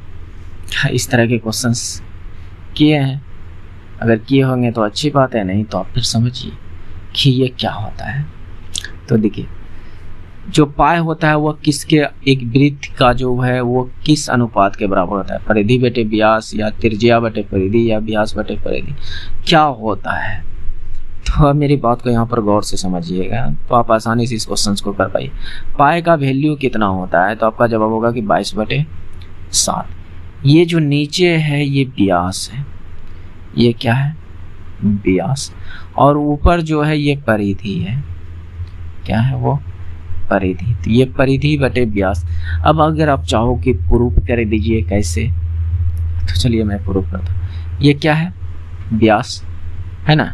इस तरह के क्वेश्चंस किए हैं, अगर किए होंगे तो अच्छी बात है, नहीं तो आप फिर समझिए कि ये क्या होता है। तो देखिए जो पाई होता है वह किसके, एक वृत्त का जो है वो किस अनुपात के बराबर होता है? परिधि बटे व्यास, या त्रिज्या बटे परिधि, या व्यास बटे परिधि, क्या होता है? तो अब मेरी बात को यहाँ पर गौर से समझिएगा, तो आप आसानी से इस क्वेश्चन को कर पाइए। पाई का वैल्यू कितना होता है? तो आपका जवाब होगा कि 22/7। ये जो नीचे है ये व्यास है, ये क्या है? व्यास। और ऊपर जो है ये परिधि है, क्या है वो? परिधि। तो ये परिधि बटे व्यास। अब अगर आप चाहो कि प्रूफ कर दीजिए कैसे, तो चलिए मैं प्रूफ करता हूँ। ये क्या है? व्यास है ना।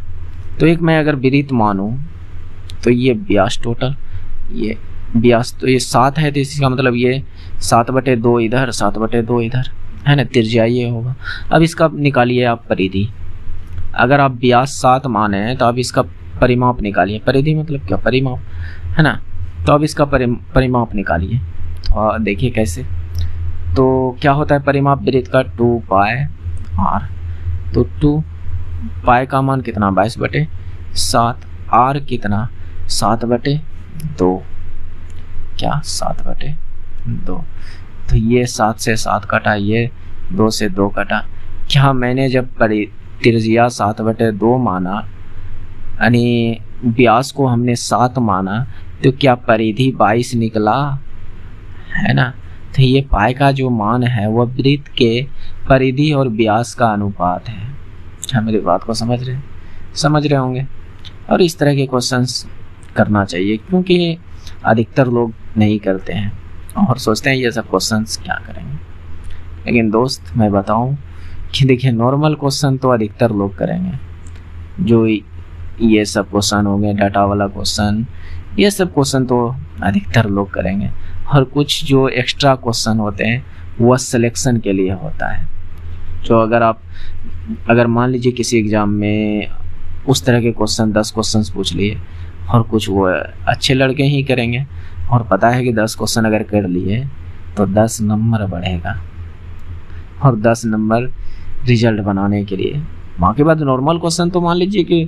तो एक मैं अगर वृत्त मानूं तो ये व्यास टोटल, ये व्यास, तो ये 7 है, तो इसका मतलब ये 7/2 इधर, 7/2 इधर, है ना। त्रिज्या ये होगा। अब इसका निकालिए आप परिधि। अगर आप व्यास 7 माने तो आप इसका परिमाप निकालिए। परिधि मतलब क्या? परिमाप, है ना। तो अब इसका परिमाप निकालिए। तो देखिए कैसे। तो क्या होता है परिमाप वृत्त का? 2πr। तो 2π का मान कितना? 22/7। r कितना? 7/2। क्या? 7/2। तो ये 7 से 7 कटा, ये 2 से 2 कटा। क्या मैंने जब त्रिज्या 7/2 माना, यानी व्यास को हमने 7 माना, तो क्या परिधि 22 निकला, है ना। तो ये पाई का जो मान है वह वृत्त के परिधि और व्यास का अनुपात है। क्या मेरी बात को समझ रहे होंगे। और इस तरह के क्वेश्चंस करना चाहिए, क्योंकि अधिकतर लोग नहीं करते हैं और सोचते हैं ये सब क्वेश्चंस क्या करेंगे। लेकिन दोस्त मैं बताऊं कि देखिए नॉर्मल क्वेश्चन तो अधिकतर लोग करेंगे, जो ये सब क्वेश्चन हो गए, डाटा वाला क्वेश्चन, ये सब क्वेश्चन तो अधिकतर लोग करेंगे। और कुछ जो एक्स्ट्रा क्वेश्चन होते हैं वह सिलेक्शन के लिए होता है। जो अगर आप अगर मान लीजिए किसी एग्ज़ाम में उस तरह के क्वेश्चन 10 क्वेश्चन पूछ लिए और कुछ वो अच्छे लड़के ही करेंगे और पता है कि 10 क्वेश्चन अगर कर लिए तो 10 नंबर बढ़ेगा और 10 नंबर रिजल्ट बनाने के लिए। बाकी बात नॉर्मल क्वेश्चन तो मान लीजिए कि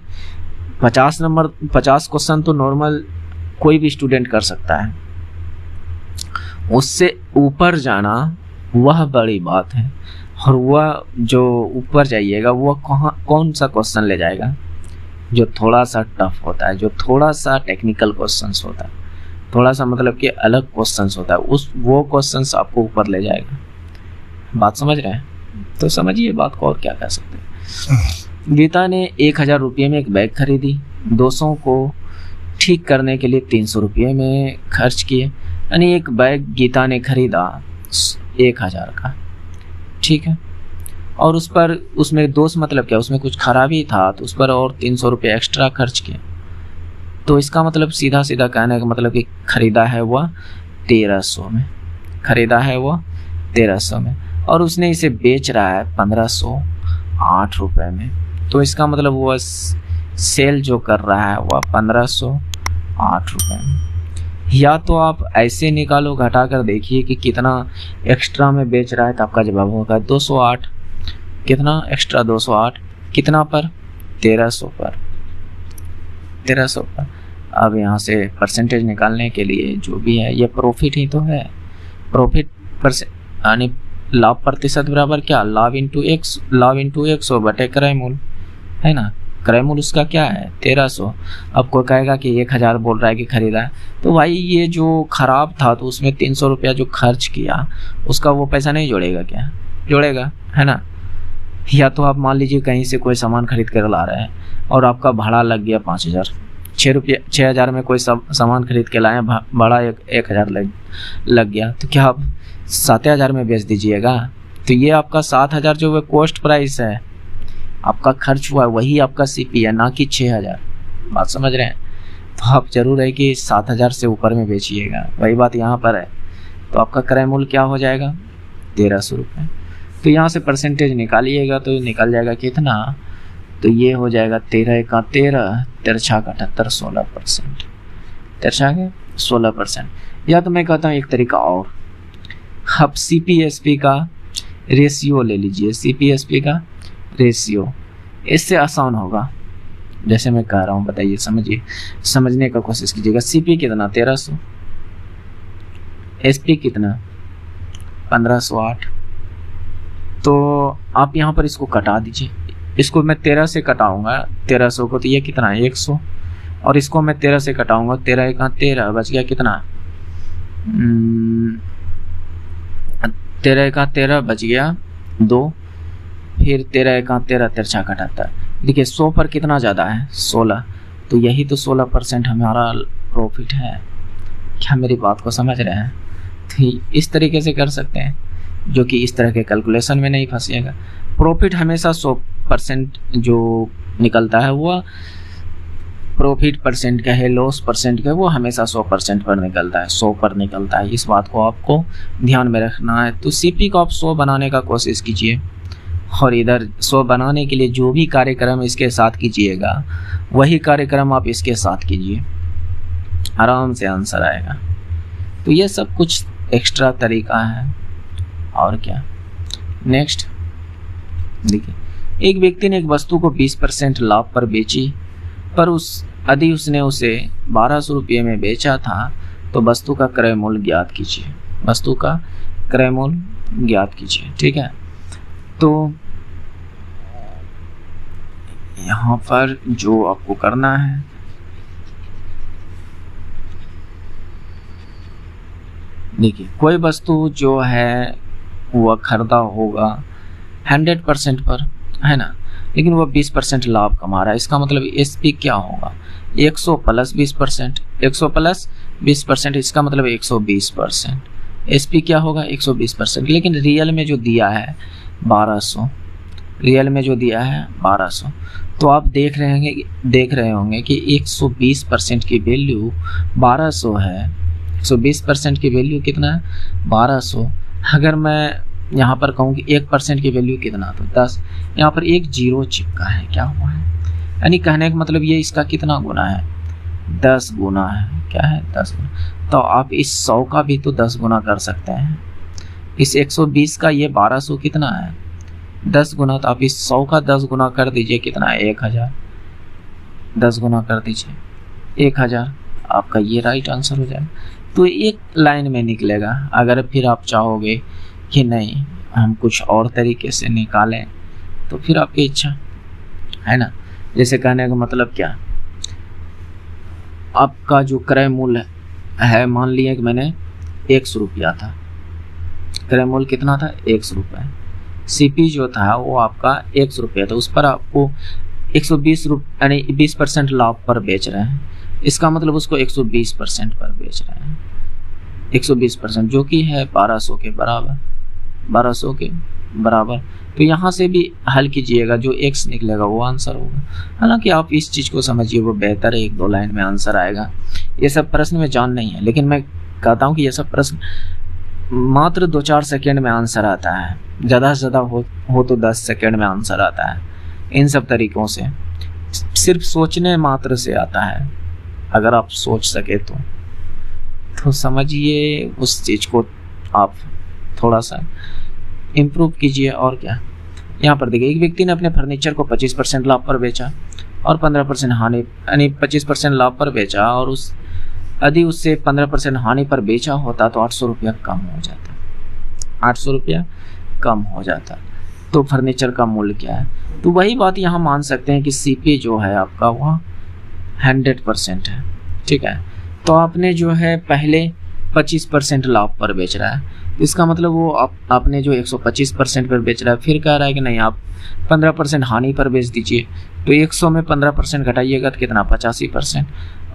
50 नंबर 50 क्वेश्चन तो नॉर्मल कोई भी स्टूडेंट कर सकता है, उससे ऊपर जाना वह बड़ी बात है। और वह जो ऊपर जाइएगा वह कौन सा क्वेश्चन ले जाएगा, जो थोड़ा सा टफ होता है, जो थोड़ा सा टेक्निकल क्वेश्चंस होता है, थोड़ा सा मतलब कि अलग क्वेश्चंस होता है, वो क्वेश्चंस आपको ऊपर ले जाएगा। बात समझ रहे हैं? तो समझिए बात को, और क्या कह सकते हैं। गीता ने 1000 रुपये में एक बैग खरीदी, 200 को ठीक करने के लिए 300 रुपये में खर्च किए, यानी एक बैग गीता ने खरीदा 1000 का, ठीक है। और उस पर उसमें दोष मतलब क्या, उसमें कुछ खराबी था तो उस पर और 300 रुपये एक्स्ट्रा खर्च किए। तो इसका मतलब सीधा सीधा कहने का मतलब कि खरीदा है वह 1300 में, खरीदा है वह 1300 में और उसने इसे बेच रहा है 1508 रुपये में। तो इसका मतलब वह सेल जो कर रहा है वह 1508 रुपये में। या तो आप ऐसे निकालो, घटा कर देखिए कि कितना एक्स्ट्रा में बेच रहा है, तो आपका जवाब होगा 208। कितना एक्स्ट्रा? 208 कितना पर? 1300 पर, 1300 पर। अब यहाँ से परसेंटेज निकालने के लिए जो भी है, ये प्रॉफिट ही तो है। प्रॉफिट यानी लाभ प्रतिशत बराबर क्या, लाभ इंटू एक्स, लाभ इंटू 100 बटे क्रय मूल, है ना। क्रय मूल उसका क्या है 1300। अब कोई कहेगा कि 1000 बोल रहा है कि खरीदा है, तो भाई ये जो खराब था तो उसमें 300 रुपया जो खर्च किया उसका वो पैसा नहीं जोड़ेगा क्या? जोड़ेगा, है ना। या तो आप मान लीजिए कहीं से कोई सामान खरीद कर ला रहे हैं और आपका भाड़ा लग गया 5000, 6000 में कोई सामान खरीद के लाए, भाड़ा 1000 लग गया, तो क्या आप 7000 में बेच दीजिएगा? तो ये आपका 7000 जो वो कॉस्ट प्राइस है, आपका खर्च हुआ, वही आपका सीपी है, ना कि 6000। बात समझ रहे हैं? तो आप जरूर है कि 7000 से ऊपर में बेचिएगा, वही बात यहाँ पर है। तो आपका क्रय मूल्य क्या हो जाएगा 1300 रुपये। तो यहाँ से परसेंटेज निकालिएगा तो निकल जाएगा कितना, तो ये हो जाएगा 13 का 13, 13 का 78, 16%, 13 का 16%। या तो मैं कहता हूँ एक तरीका और, आप CPSP का रेशियो ले लीजिए, CPSP का रेशियो, इससे आसान होगा। जैसे मैं कह रहा हूँ बताइए, समझिए, समझने का कोशिश कीजिएगा। CP कितना 1300, SP कितना 1508। तो आप यहाँ पर इसको कटा दीजिए, इसको मैं 13 से कटाऊंगा 1300 को, तो ये कितना है 100, और इसको मैं 13 से कटाऊंगा, 13 का 13 बच गया कितना 13 का 13 बच गया 2, फिर 13 का 13, 13 का 78। देखिए 100 पर कितना ज़्यादा है 16, तो यही तो 16% हमारा प्रॉफिट है। क्या मेरी बात को समझ रहे हैं? तो इस तरीके से कर सकते हैं, जो कि इस तरह के कैलकुलेशन में नहीं फंसिएगा। प्रॉफिट हमेशा 100% जो निकलता है वो प्रॉफिट परसेंट का है, लॉस परसेंट का है, वो हमेशा 100% पर निकलता है, 100 पर निकलता है। इस बात को आपको ध्यान में रखना है। तो CP को आप 100 बनाने का कोशिश कीजिए, और इधर 100 बनाने के लिए जो भी कार्यक्रम इसके साथ कीजिएगा वही कार्यक्रम आप इसके साथ कीजिए, आराम से आंसर आएगा। तो ये सब कुछ एक्स्ट्रा तरीका है, और क्या। नेक्स्ट देखिए, एक व्यक्ति ने एक वस्तु को 20% लाभ पर बेची, पर यदि उसने उसे 1200 रुपये में बेचा था, तो वस्तु का क्रय मूल्य ज्ञात कीजिए। वस्तु का क्रय मूल्य ज्ञात कीजिए, ठीक है। तो यहाँ पर जो आपको करना है, देखिए कोई वस्तु जो है वह खरीदा होगा 100% पर, है ना, लेकिन वह 20% लाभ कमा रहा है। इसका मतलब SP क्या होगा 100 प्लस 20%, 100 प्लस 20%, इसका मतलब 120%। SP क्या होगा 120%, लेकिन रियल में जो दिया है 1200, रियल में जो दिया है 1200। तो आप देख रहे होंगे कि 120% की वैल्यू 1200 है। 120% की वैल्यू कितना है 1200। अगर मैं यहाँ पर कहूँ कि 1% की वैल्यू कितना, तो 10, यहाँ पर एक जीरो चिपका है, क्या हुआ है, यानी कहने का मतलब ये इसका कितना गुना है, 10 गुना है, क्या है 10 गुना। तो आप इस 100 का भी तो 10 गुना कर सकते हैं, इस 120 का ये 1200 कितना है 10 गुना, तो आप इस 100 का 10 गुना कर दीजिए, कितना है 1000, 10 गुना कर दीजिए 1000, आपका ये राइट आंसर हो जाएगा। तो एक लाइन में निकलेगा। अगर फिर आप चाहोगे कि नहीं हम कुछ और तरीके से निकालें तो फिर आपकी इच्छा है ना। जैसे कहने का मतलब क्या, आपका जो क्रय मूल्य है, मान लिया कि मैंने 100 रुपया था, क्रय मूल्य कितना था 100 रुपये, सीपी जो था वो आपका 100 रुपया था, उस पर आपको 120 रुपये यानी 20% लाभ पर बेच रहे हैं, इसका मतलब उसको 120% पर बेच रहे हैं, 120% जो कि है 1200 के बराबर, 1200 के बराबर। तो यहाँ से भी हल कीजिएगा, जो x निकलेगा वो आंसर होगा। हालांकि आप इस चीज़ को समझिए, वो बेहतर है, 1-2 लाइन में आंसर आएगा। ये सब प्रश्न में जान नहीं है, लेकिन मैं कहता हूँ कि ये सब प्रश्न मात्र 2-4 सेकेंड में आंसर आता है, ज़्यादा से ज़्यादा हो तो 10 सेकेंड में आंसर आता है। इन सब तरीक़ों से सिर्फ सोचने मात्र से आता है, अगर आप सोच सके तो समझिए उस चीज़ को, आप थोड़ा सा इम्प्रूव कीजिए। और क्या, यहाँ पर देखिए, एक व्यक्ति ने अपने फर्नीचर को 25% लाभ पर बेचा और 15% हानि, यानी 25% लाभ पर बेचा, और यदि उससे 15% हानि पर बेचा होता तो 800 रुपया कम हो जाता, 800 रुपया कम हो जाता। तो फर्नीचर का मूल्य क्या है, तो वही बात यहाँ मान सकते हैं कि सीपी जो है आपका वह 100% है, ठीक है। तो आपने जो है पहले 25% लाभ पर बेच रहा है, इसका मतलब वो आपने जो 125% पर बेच रहा है, फिर कह रहा है कि नहीं आप 15% हानि पर बेच दीजिए, तो 100 में 15% घटाइएगा तो कितना 85%,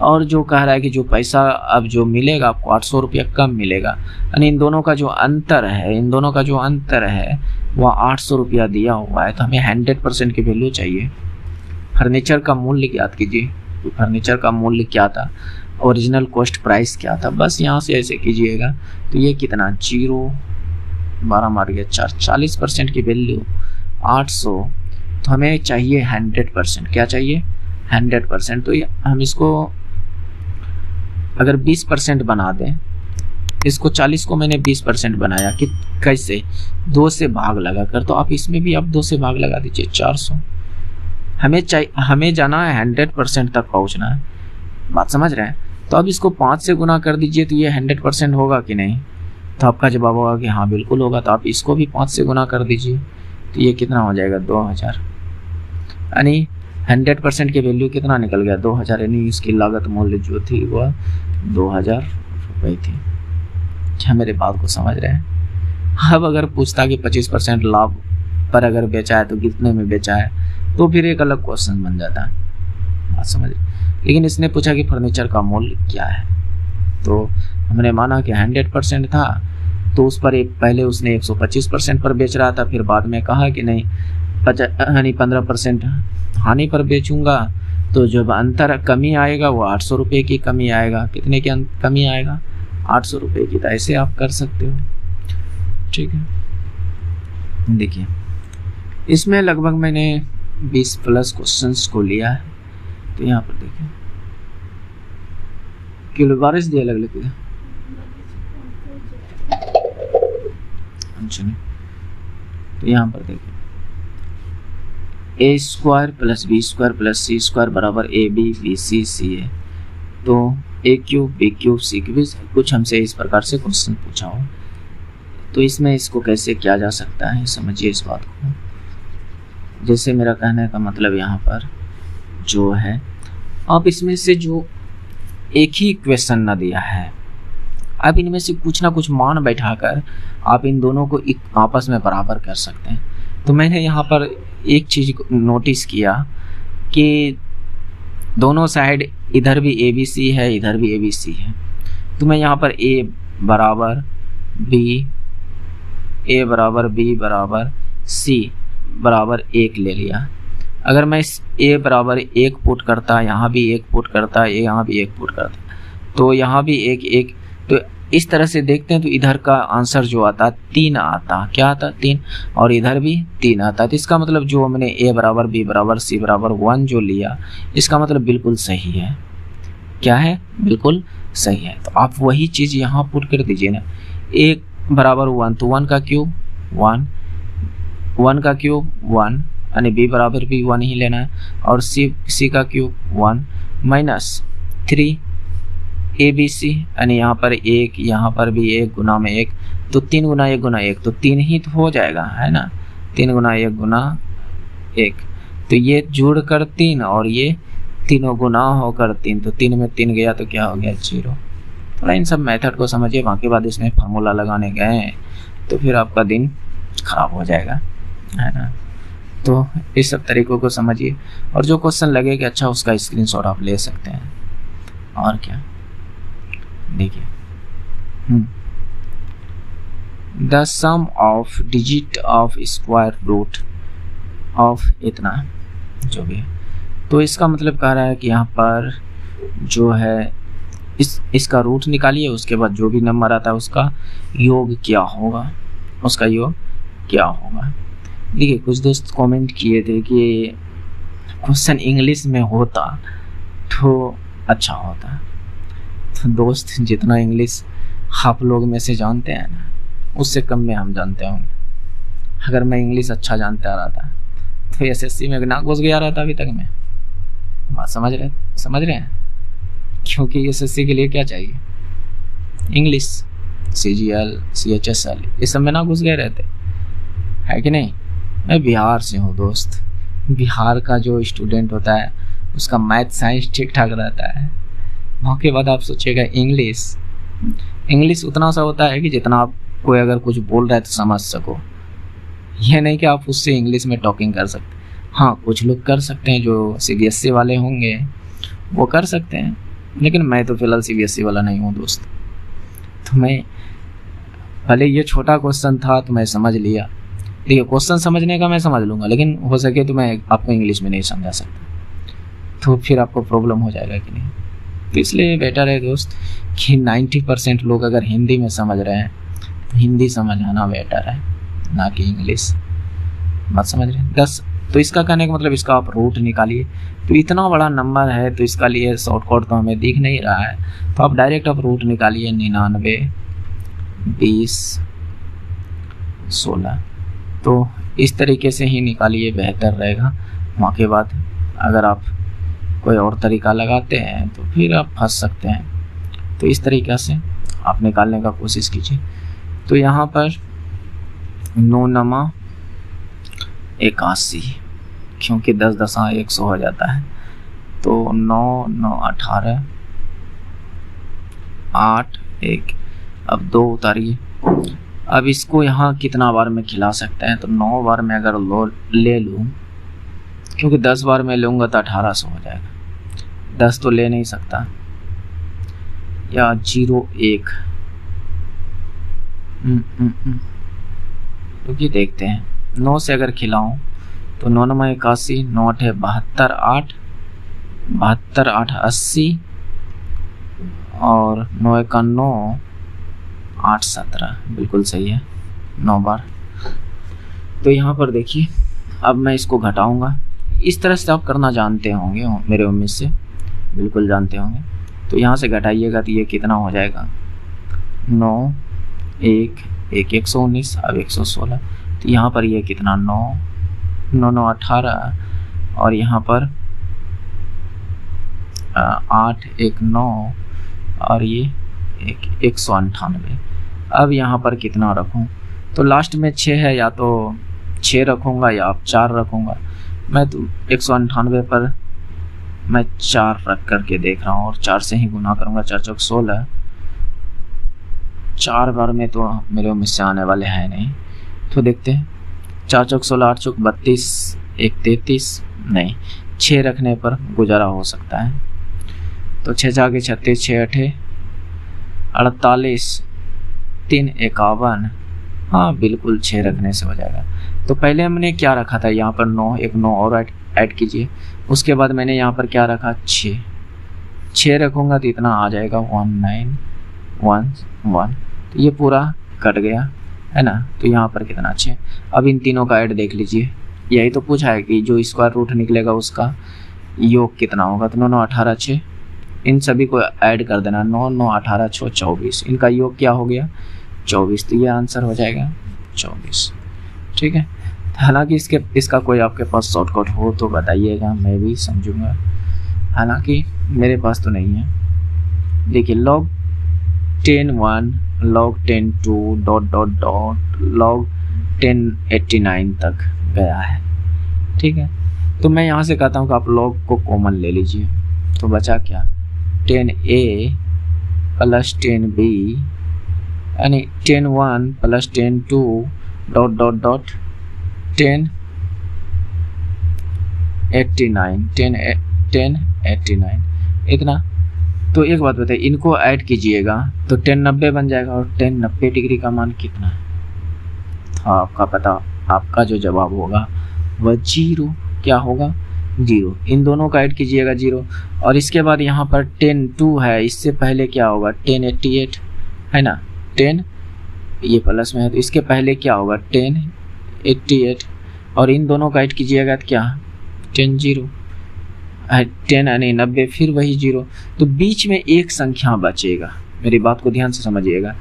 और जो कह रहा है कि जो पैसा अब जो मिलेगा आपको 800 रुपया कम मिलेगा, यानी इन दोनों का जो अंतर है वह 800 रुपया दिया हुआ है। तो हमें 100% की वैल्यू चाहिए। फर्नीचर का मूल्य ज्ञात कीजिए, तो फर्नीचर का मूल्य क्या था, ओरिजिनल कॉस्ट प्राइस क्या था, बस यहाँ से ऐसे कीजिएगा। तो ये कितना 0 12 मार गया 4, 40% की वैल्यू 800, तो हमें चाहिए 100%, क्या चाहिए 100%। तो हम इसको अगर 20% बना दें, इसको 40 को मैंने 20% बनाया, कि कैसे 2 से भाग लगा कर, तो आप इसमें भी आप 2 से भाग लगा दीजिए 400। हमें जाना है 100% तक पहुँचना है, बात समझ रहे हैं। तो अब इसको 5 से गुना कर दीजिए, तो ये 100% होगा कि नहीं, तो आपका जवाब होगा कि हाँ बिल्कुल होगा। तो आप इसको भी 5 से गुना कर दीजिए, तो ये कितना हो जाएगा 2000, यानी 100% की वैल्यू कितना निकल गया 2000, यानी इसकी लागत मूल्य जो थी वह 2000 रुपये थी। क्या मेरे बात को समझ रहे हैं। अब अगर पूछता कि 25% लाभ पर अगर बेचा है तो कितने में बेचा है, तो फिर एक अलग क्वेश्चन बन जाता है, बात समझ। लेकिन इसने पूछा कि फर्नीचर का मूल्य क्या है, तो हमने माना कि 100% था, तो उस पर पहले उसने 125% पर बेच रहा था, फिर बाद में कहा कि नहीं 15% हानि पर बेचूंगा, तो जब अंतर कमी आएगा वो 800 रुपये की कमी आएगा। कितने की कमी आएगा 800 रुपये की। तो ऐसे आप कर सकते हो, ठीक है। देखिए इसमें लगभग मैंने 20+ क्वेश्चंस को लिया है। तो यहाँ पर देखिए किलो बारिश दिया अलग अलग, तो यहाँ पर देखिए a² + b² + c² बराबर ab bc ca। तो a³ b³ c³ कुछ हमसे इस प्रकार से क्वेश्चन पूछा हो, तो इसमें इसको कैसे किया जा सकता है समझिए इस बात को। जैसे मेरा कहने का मतलब यहाँ पर जो है, आप इसमें से जो एक ही क्वेश्चन ना दिया है, आप इनमें से कुछ ना कुछ मान बैठाकर आप इन दोनों को आपस में बराबर कर सकते हैं। तो मैंने यहाँ पर एक चीज़ नोटिस किया कि दोनों साइड इधर भी ABC है, इधर भी ABC है, तो मैं यहाँ पर A बराबर B बराबर C बराबर 1 ले लिया। अगर मैं इस A बराबर 1 पुट करता, यहाँ भी 1 पुट करता, यहाँ भी 1 पुट करता, तो यहाँ भी 1 1, तो इस तरह से देखते हैं तो इधर का आंसर जो आता 3 आता, क्या आता 3, और इधर भी 3 आता। तो इसका मतलब जो हमने a बराबर b बराबर c बराबर 1 जो लिया, इसका मतलब बिल्कुल सही है। क्या है? बिल्कुल सही है। तो आप वही चीज़ यहाँ पुट कर दीजिए ना, a बराबर 1 तो 1 का क्यूब 1, 1 का क्यूब 1, यानी b बराबर भी 1 ही लेना है, और c का क्यूब 1 माइनस 3 ABC, यानी यहाँ पर 1, यहाँ पर भी 1 गुना में 1, तो 3 गुना 1 गुना 1 तो 3 ही तो हो जाएगा, है ना। 3 गुना 1 गुना 1, तो ये जुड़ कर 3 और ये तीनों गुना होकर 3, तो 3 में 3 गया तो क्या हो गया 0। थोड़ा इन सब मेथड को समझिए, बाकी बाद इसमें फार्मूला लगाने गए तो फिर आपका दिन खराब हो जाएगा, है ना। तो इस सब तरीकों को समझिए, और जो क्वेश्चन लगे कि अच्छा उसका स्क्रीनशॉट आप ले सकते हैं। और क्या देखिए, the sum of digit of square root of इतना जो भी है, तो इसका मतलब कह रहा है कि यहाँ पर जो है इसका रूट निकालिए, उसके बाद जो भी नंबर आता है उसका योग क्या होगा, उसका योग क्या होगा। देखिए कुछ दोस्त कमेंट किए थे कि क्वेश्चन इंग्लिश में होता तो अच्छा होता। तो दोस्त जितना इंग्लिश आप लोग में से जानते हैं ना, उससे कम में हम जानते होंगे। अगर मैं इंग्लिश अच्छा जानता रहता तो एसएससी में ना घुस गया रहता अभी तक मैं। बात समझ रहे हैं, क्योंकि एसएससी के लिए क्या चाहिए, इंग्लिश, CGL CHSL ये सब में ना घुस गए रहते, है कि नहीं। मैं बिहार से हूँ दोस्त, बिहार का जो स्टूडेंट होता है उसका मैथ साइंस ठीक ठाक रहता है। वहाँ के बाद आप सोचिएगा इंग्लिश उतना सा होता है कि जितना आप कोई अगर कुछ बोल रहा है तो समझ सको, यह नहीं कि आप उससे इंग्लिश में टॉकिंग कर सकते। हाँ कुछ लोग कर सकते हैं, जो CBSE वाले होंगे वो कर सकते हैं, लेकिन मैं तो फिलहाल CBSE वाला नहीं हूँ दोस्त। तो मैं भले ये छोटा क्वेश्चन था तो मैं समझ लिया, देखिए क्वेश्चन समझने का मैं समझ लूँगा, लेकिन हो सके तो मैं आपको इंग्लिश में नहीं समझा सकता, तो फिर आपको प्रॉब्लम हो जाएगा कि नहीं। तो इसलिए बेटर है दोस्त कि 90% लोग अगर हिंदी में समझ रहे हैं तो हिंदी समझाना बेटर है, ना कि इंग्लिश। बात समझ रहे हैं। 10, तो इसका कहने का मतलब इसका आप रूट निकालिए। तो इतना बड़ा नंबर है तो इसका लिए शॉर्टकट तो हमें दिख नहीं रहा है, तो आप डायरेक्ट आप रूट निकालिए 99 20 16। तो इस तरीके से ही निकालिए, बेहतर रहेगा। वहाँ के बाद अगर आप कोई और तरीका लगाते हैं तो फिर आप फंस सकते हैं। तो इस तरीक़े से आप निकालने का कोशिश कीजिए। तो यहाँ पर 9 नमा 81, क्योंकि 10 दशा 100 हो जाता है, तो 9 9 18 8 1, अब 2 उतारिए। अब इसको यहाँ कितना बार में खिला सकते हैं, तो 9 बार में अगर ले लूँ, क्योंकि 10 बार में लूँगा तो 1800 हो जाएगा, 10 तो ले नहीं सकता, या 0 1 क्योंकि देखते हैं 9 से अगर खिलाऊं तो 9 9 81, 9 8 72 8 72 8 80, और 9 1 9 8 17, बिल्कुल सही है 9 बार। तो यहाँ पर देखिए अब मैं इसको घटाऊंगा, इस तरह से आप करना जानते होंगे, मेरे उम्मीद से बिल्कुल जानते होंगे। तो यहाँ से घटाइएगा तो ये कितना हो जाएगा, 9 1 1 119, अब 116। तो यहाँ पर ये कितना 9 9 9 18, और यहाँ पर 8 1 9, और ये 198। अब यहाँ पर कितना रखूँ, तो लास्ट में 6 है, या तो 6 रखूँगा या आप 4 रखूँगा। मैं तो 198 पर मैं 4 रख करके देख रहा हूँ, और 4 से ही गुना करूँगा, 4 चौक 16, 4 बार में तो मेरे उम्मीद से आने वाले हैं नहीं। तो देखते हैं, 4 चौक 16, 8 चौक 32, 1 33, नहीं 6 रखने पर गुजारा हो सकता है। तो 6 जाके 36, 6 8 48, 3 51, हाँ बिल्कुल 6 रखने से हो जाएगा। तो पहले हमने क्या रखा था, यहाँ पर 9 एक 9 और ऐड कीजिए, उसके बाद मैंने यहाँ पर क्या रखा 6 रखूँगा तो इतना आ जाएगा 19 1 1, तो ये पूरा कट गया है ना। तो यहाँ पर कितना 6। अब इन तीनों का ऐड देख लीजिए, यही तो पूछा है कि जो स्क्वायर रूट निकलेगा उसका योग कितना होगा। तो 9 9 18 6, इन सभी को ऐड कर देना, 9 9 18 6 24, इनका योग क्या हो गया 24। तो ये आंसर हो जाएगा 24। ठीक है, हालांकि इसका कोई आपके पास शॉर्टकट हो तो बताइएगा, मैं भी समझूंगा, हालांकि मेरे पास तो नहीं है। देखिए log 10 1 log 10 2 dot dot dot log 10 89 तक गया है। ठीक है, तो मैं यहाँ से कहता हूँ कि आप log को कॉमन ले लीजिए, तो बचा क्या 10a प्लस 10b यानी 10 1 प्लस 10 2 डॉट डॉट डॉट 10 89 इतना। तो एक बात बताइए, इनको ऐड कीजिएगा तो 10 90 बन जाएगा, और 10 90 डिग्री का मान कितना है, हाँ आपका पता, आपका जो जवाब होगा वह 0। क्या होगा 0। इन दोनों का ऐड कीजिएगा 0, और इसके बाद यहाँ पर 10 2 है, इससे पहले क्या होगा 10 88 है ना, 10 ये प्लस में है तो इसके पहले क्या होगा 10 88, और इन दोनों का ऐड कीजिएगा तो क्या 10 0 10 यानी 90, फिर वही 0। तो बीच में एक संख्या बचेगा, मेरी बात को ध्यान से समझिएगा,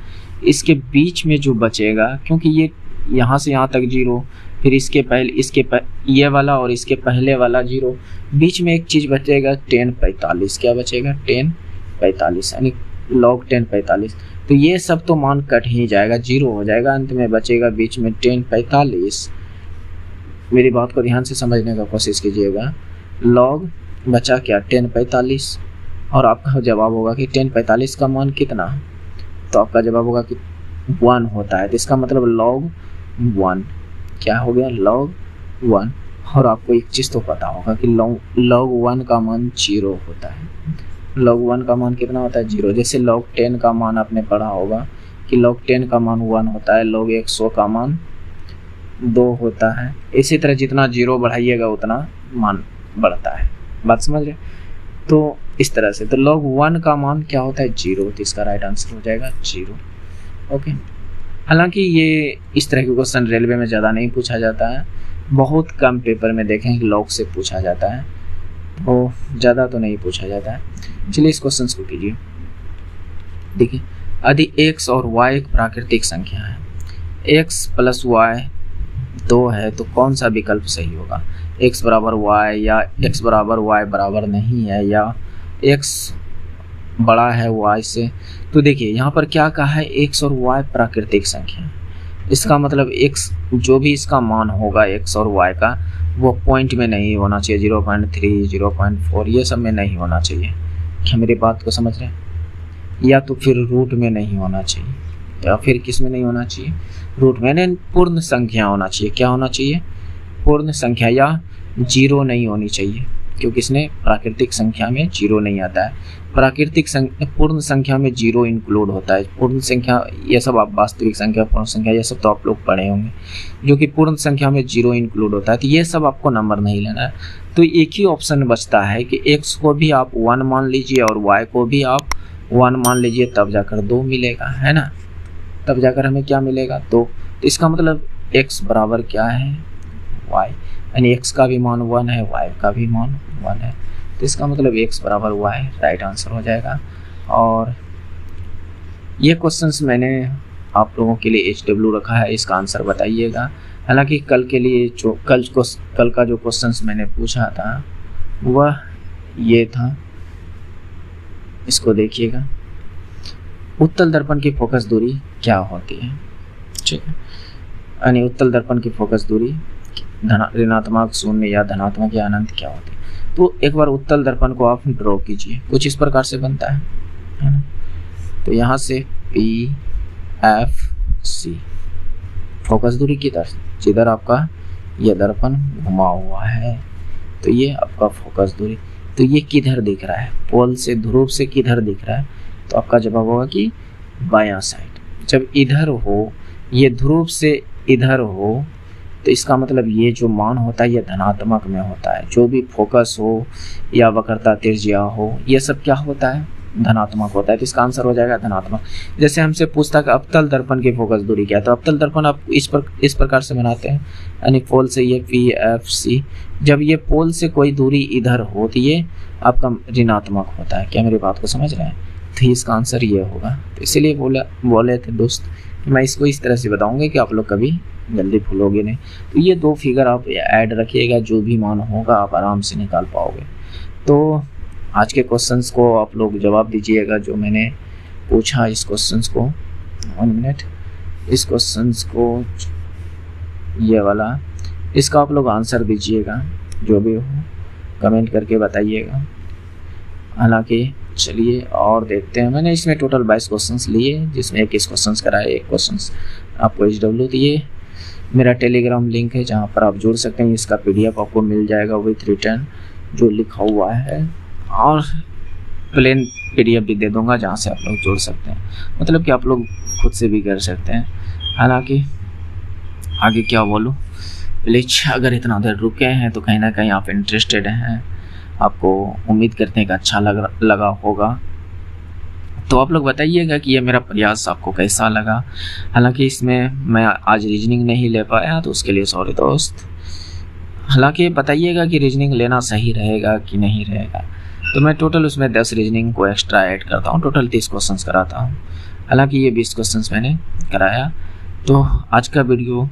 इसके बीच में जो बचेगा, क्योंकि ये यहाँ से यहाँ तक 0, फिर इसके पहले ये वाला और इसके पहले वाला 0, बीच में एक चीज़ बचेगा 10 45। क्या बचेगा 10 45 यानी log 10 45। तो ये सब तो मान कट ही जाएगा, 0 हो जाएगा, अंत में बचेगा बीच में 10 45। मेरी बात को ध्यान से समझने का कोशिश कीजिएगा, log बचा क्या 10 45, और आपका जवाब होगा कि 10 45 का मान कितना, तो आपका जवाब होगा कि 1 होता है। तो इसका मतलब log 1 क्या हो गया log 1। और आपको एक चीज़ तो पता होगा कि log 1 का मान 0 होता है। log 1 का मान कितना होता है 0। जैसे log 10 का मान आपने पढ़ा होगा कि log 10 का मान 1 होता है, log 100 का मान 2 होता है। इसी तरह जितना 0 बढ़ाइएगा उतना मान बढ़ता है, बात समझ रहे। तो इस तरह से तो log 1 का मान क्या होता है 0, तो इसका राइट आंसर हो जाएगा 0। ओके, हालांकि ये इस तरह के क्वेश्चन रेलवे में ज़्यादा नहीं पूछा जाता है, बहुत कम पेपर में देखें कि log से पूछा जाता है, तो ज़्यादा तो नहीं पूछा जाता है। चलिए इस क्वेश्चन को कीजिए। देखिए, यदि x और y एक प्राकृतिक संख्या है, x प्लस y 2 है, तो कौन सा विकल्प सही होगा, x बराबर y या x बराबर y बराबर नहीं है, या x बड़ा है y से। तो देखिए यहाँ पर क्या कहा है, x और y प्राकृतिक संख्या है, इसका मतलब x जो भी इसका मान होगा x और y का, वो पॉइंट में नहीं होना चाहिए, 0.3 0.4 ये सब में नहीं होना चाहिए। क्या मेरी बात को समझ रहे हैं, या तो फिर रूट में नहीं होना चाहिए, या फिर किस में नहीं होना चाहिए, रूट में, पूर्ण संख्या होना चाहिए। क्या होना चाहिए, पूर्ण संख्या, या 0 नहीं होनी चाहिए, क्योंकि इसने प्राकृतिक संख्या में 0 नहीं आता है। पूर्ण संख्या में 0 इंक्लूड होता है। पूर्ण संख्या ये सब आप वास्तविक संख्या, पूर्ण संख्या ये सब तो आप लोग पढ़े होंगे, जो कि पूर्ण संख्या में 0 इंक्लूड होता है, तो ये सब आपको नंबर नहीं लेना है। तो एक ही ऑप्शन बचता है कि x को भी आप 1 मान लीजिए और y को भी आप 1 मान लीजिए, तब जाकर 2 मिलेगा, है ना, तब जाकर हमें क्या मिलेगा 2। तो इसका मतलब x बराबर क्या है y, यानी x का भी मान 1 है, y का भी मान 1 है, तो इसका मतलब x बराबर y राइट आंसर हो जाएगा। और ये क्वेश्चंस मैंने आप लोगों के लिए HW रखा है, इसका आंसर बताइएगा। हालांकि कल के लिए जो कल का जो क्वेश्चंस मैंने पूछा था वह ये था, इसको देखिएगा, उत्तल दर्पण की फोकस दूरी क्या होती है। ठीक है, यानी उत्तल दर्पण की फोकस दूरी ऋणात्मक, शून्य या धनात्मक या अनंत क्या होती है। तो एक बार उत्तल दर्पण को आप ड्रॉ कीजिए, कुछ इस प्रकार से बनता है ना। तो यहाँ से PFC फोकस दूरी किधर, जिधर आपका यह दर्पण घुमा हुआ है, तो ये आपका फोकस दूरी। तो ये किधर दिख रहा है, पोल से, ध्रुव से किधर दिख रहा है, तो आपका जवाब होगा कि बायां साइड। जब इधर हो, ये ध्रुव से इधर हो, तो इसका मतलब ये जो मान होता है ये धनात्मक में होता है। जो भी फोकस हो या वक्रता त्रिज्या हो, ये सब क्या होता है धनात्मक होता है, तो इसका आंसर हो जाएगा धनात्मक। जैसे हमसे पूछता कि अवतल दर्पण की फोकस दूरी क्या है, तो अवतल दर्पण आप इस प्रकार से बनाते हैं, यानी पोल से ये PFC, जब ये पोल से कोई दूरी इधर होती है आपका ऋणात्मक होता है। क्या मेरी बात को समझ रहे हैं? तो इसका आंसर ये होगा। तो इसीलिए बोले थे दोस्त कि मैं इसको इस तरह से बताऊंगा कि आप लोग कभी जल्दी भूलोगे नहीं। तो ये 2 फिगर आप ऐड रखिएगा, जो भी मान होगा आप आराम से निकाल पाओगे। तो आज के क्वेश्चंस को आप लोग जवाब दीजिएगा, जो मैंने पूछा इस क्वेश्चंस को। 1 मिनट, इस क्वेश्चंस को ये वाला, इसका आप लोग आंसर दीजिएगा, जो भी हो कमेंट करके बताइएगा। हालांकि चलिए और देखते हैं। मैंने इसमें टोटल 22 क्वेश्चंस लिए, जिसमें 21 क्वेश्चंस कराए, 1 क्वेश्चंस आपको HW दिए। मेरा टेलीग्राम लिंक है जहां पर आप जुड़ सकते हैं। इसका PDF आपको मिल जाएगा विथ रिटर्न जो लिखा हुआ है, और प्लेन PDF भी दे दूंगा जहां से आप लोग जुड़ सकते हैं, मतलब कि आप लोग खुद से भी कर सकते हैं। हालांकि आगे क्या बोलूं, प्लीज अगर इतना देर रुके हैं तो कहीं ना कहीं आप इंटरेस्टेड हैं, आपको उम्मीद करते हैं कि अच्छा लगा होगा। तो आप लोग बताइएगा कि ये मेरा प्रयास आपको कैसा लगा। हालांकि इसमें मैं आज रीजनिंग नहीं ले पाया, तो उसके लिए सॉरी दोस्त। हालांकि बताइएगा कि रीजनिंग लेना सही रहेगा कि नहीं रहेगा। तो मैं टोटल उसमें 10 रीजनिंग को एक्स्ट्रा ऐड करता हूँ, टोटल 30 क्वेश्चंस कराता हूँ। हालांकि ये 20 क्वेश्चंस मैंने कराया। तो आज का वीडियो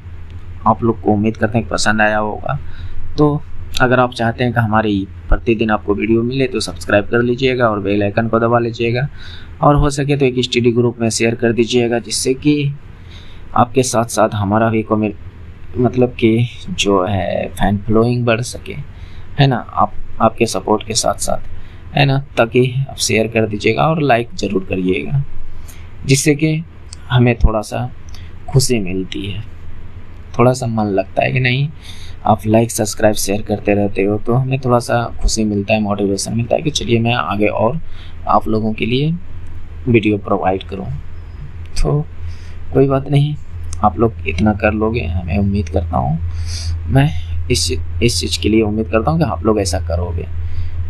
आप लोग को उम्मीद करते हैं कि पसंद आया होगा। तो अगर आप चाहते हैं कि हमारी प्रतिदिन आपको वीडियो मिले तो सब्सक्राइब कर लीजिएगा और बेल आइकन को दबा लीजिएगा, और हो सके तो एक स्टडी ग्रुप में शेयर कर दीजिएगा, जिससे कि आपके साथ साथ हमारा भी मतलब कि जो है फैन फॉलोइंग बढ़ सके, है ना, आपके सपोर्ट के साथ साथ, है ना। ताकि आप शेयर कर दीजिएगा और लाइक ज़रूर करिएगा, जिससे कि हमें थोड़ा सा खुशी मिलती है, थोड़ा सा मन लगता है कि नहीं आप लाइक सब्सक्राइब शेयर करते रहते हो, तो हमें थोड़ा सा खुशी मिलता है, मोटिवेशन मिलता है कि चलिए मैं आगे और आप लोगों के लिए वीडियो प्रोवाइड करूं। तो कोई बात नहीं, आप लोग इतना कर लोगे, हमें उम्मीद करता हूं, मैं इस चीज़ के लिए उम्मीद करता हूं कि आप लोग ऐसा करोगे।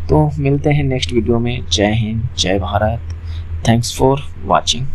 तो मिलते हैं नेक्स्ट वीडियो में। जय हिंद, जय भारत, थैंक्स फॉर वॉचिंग।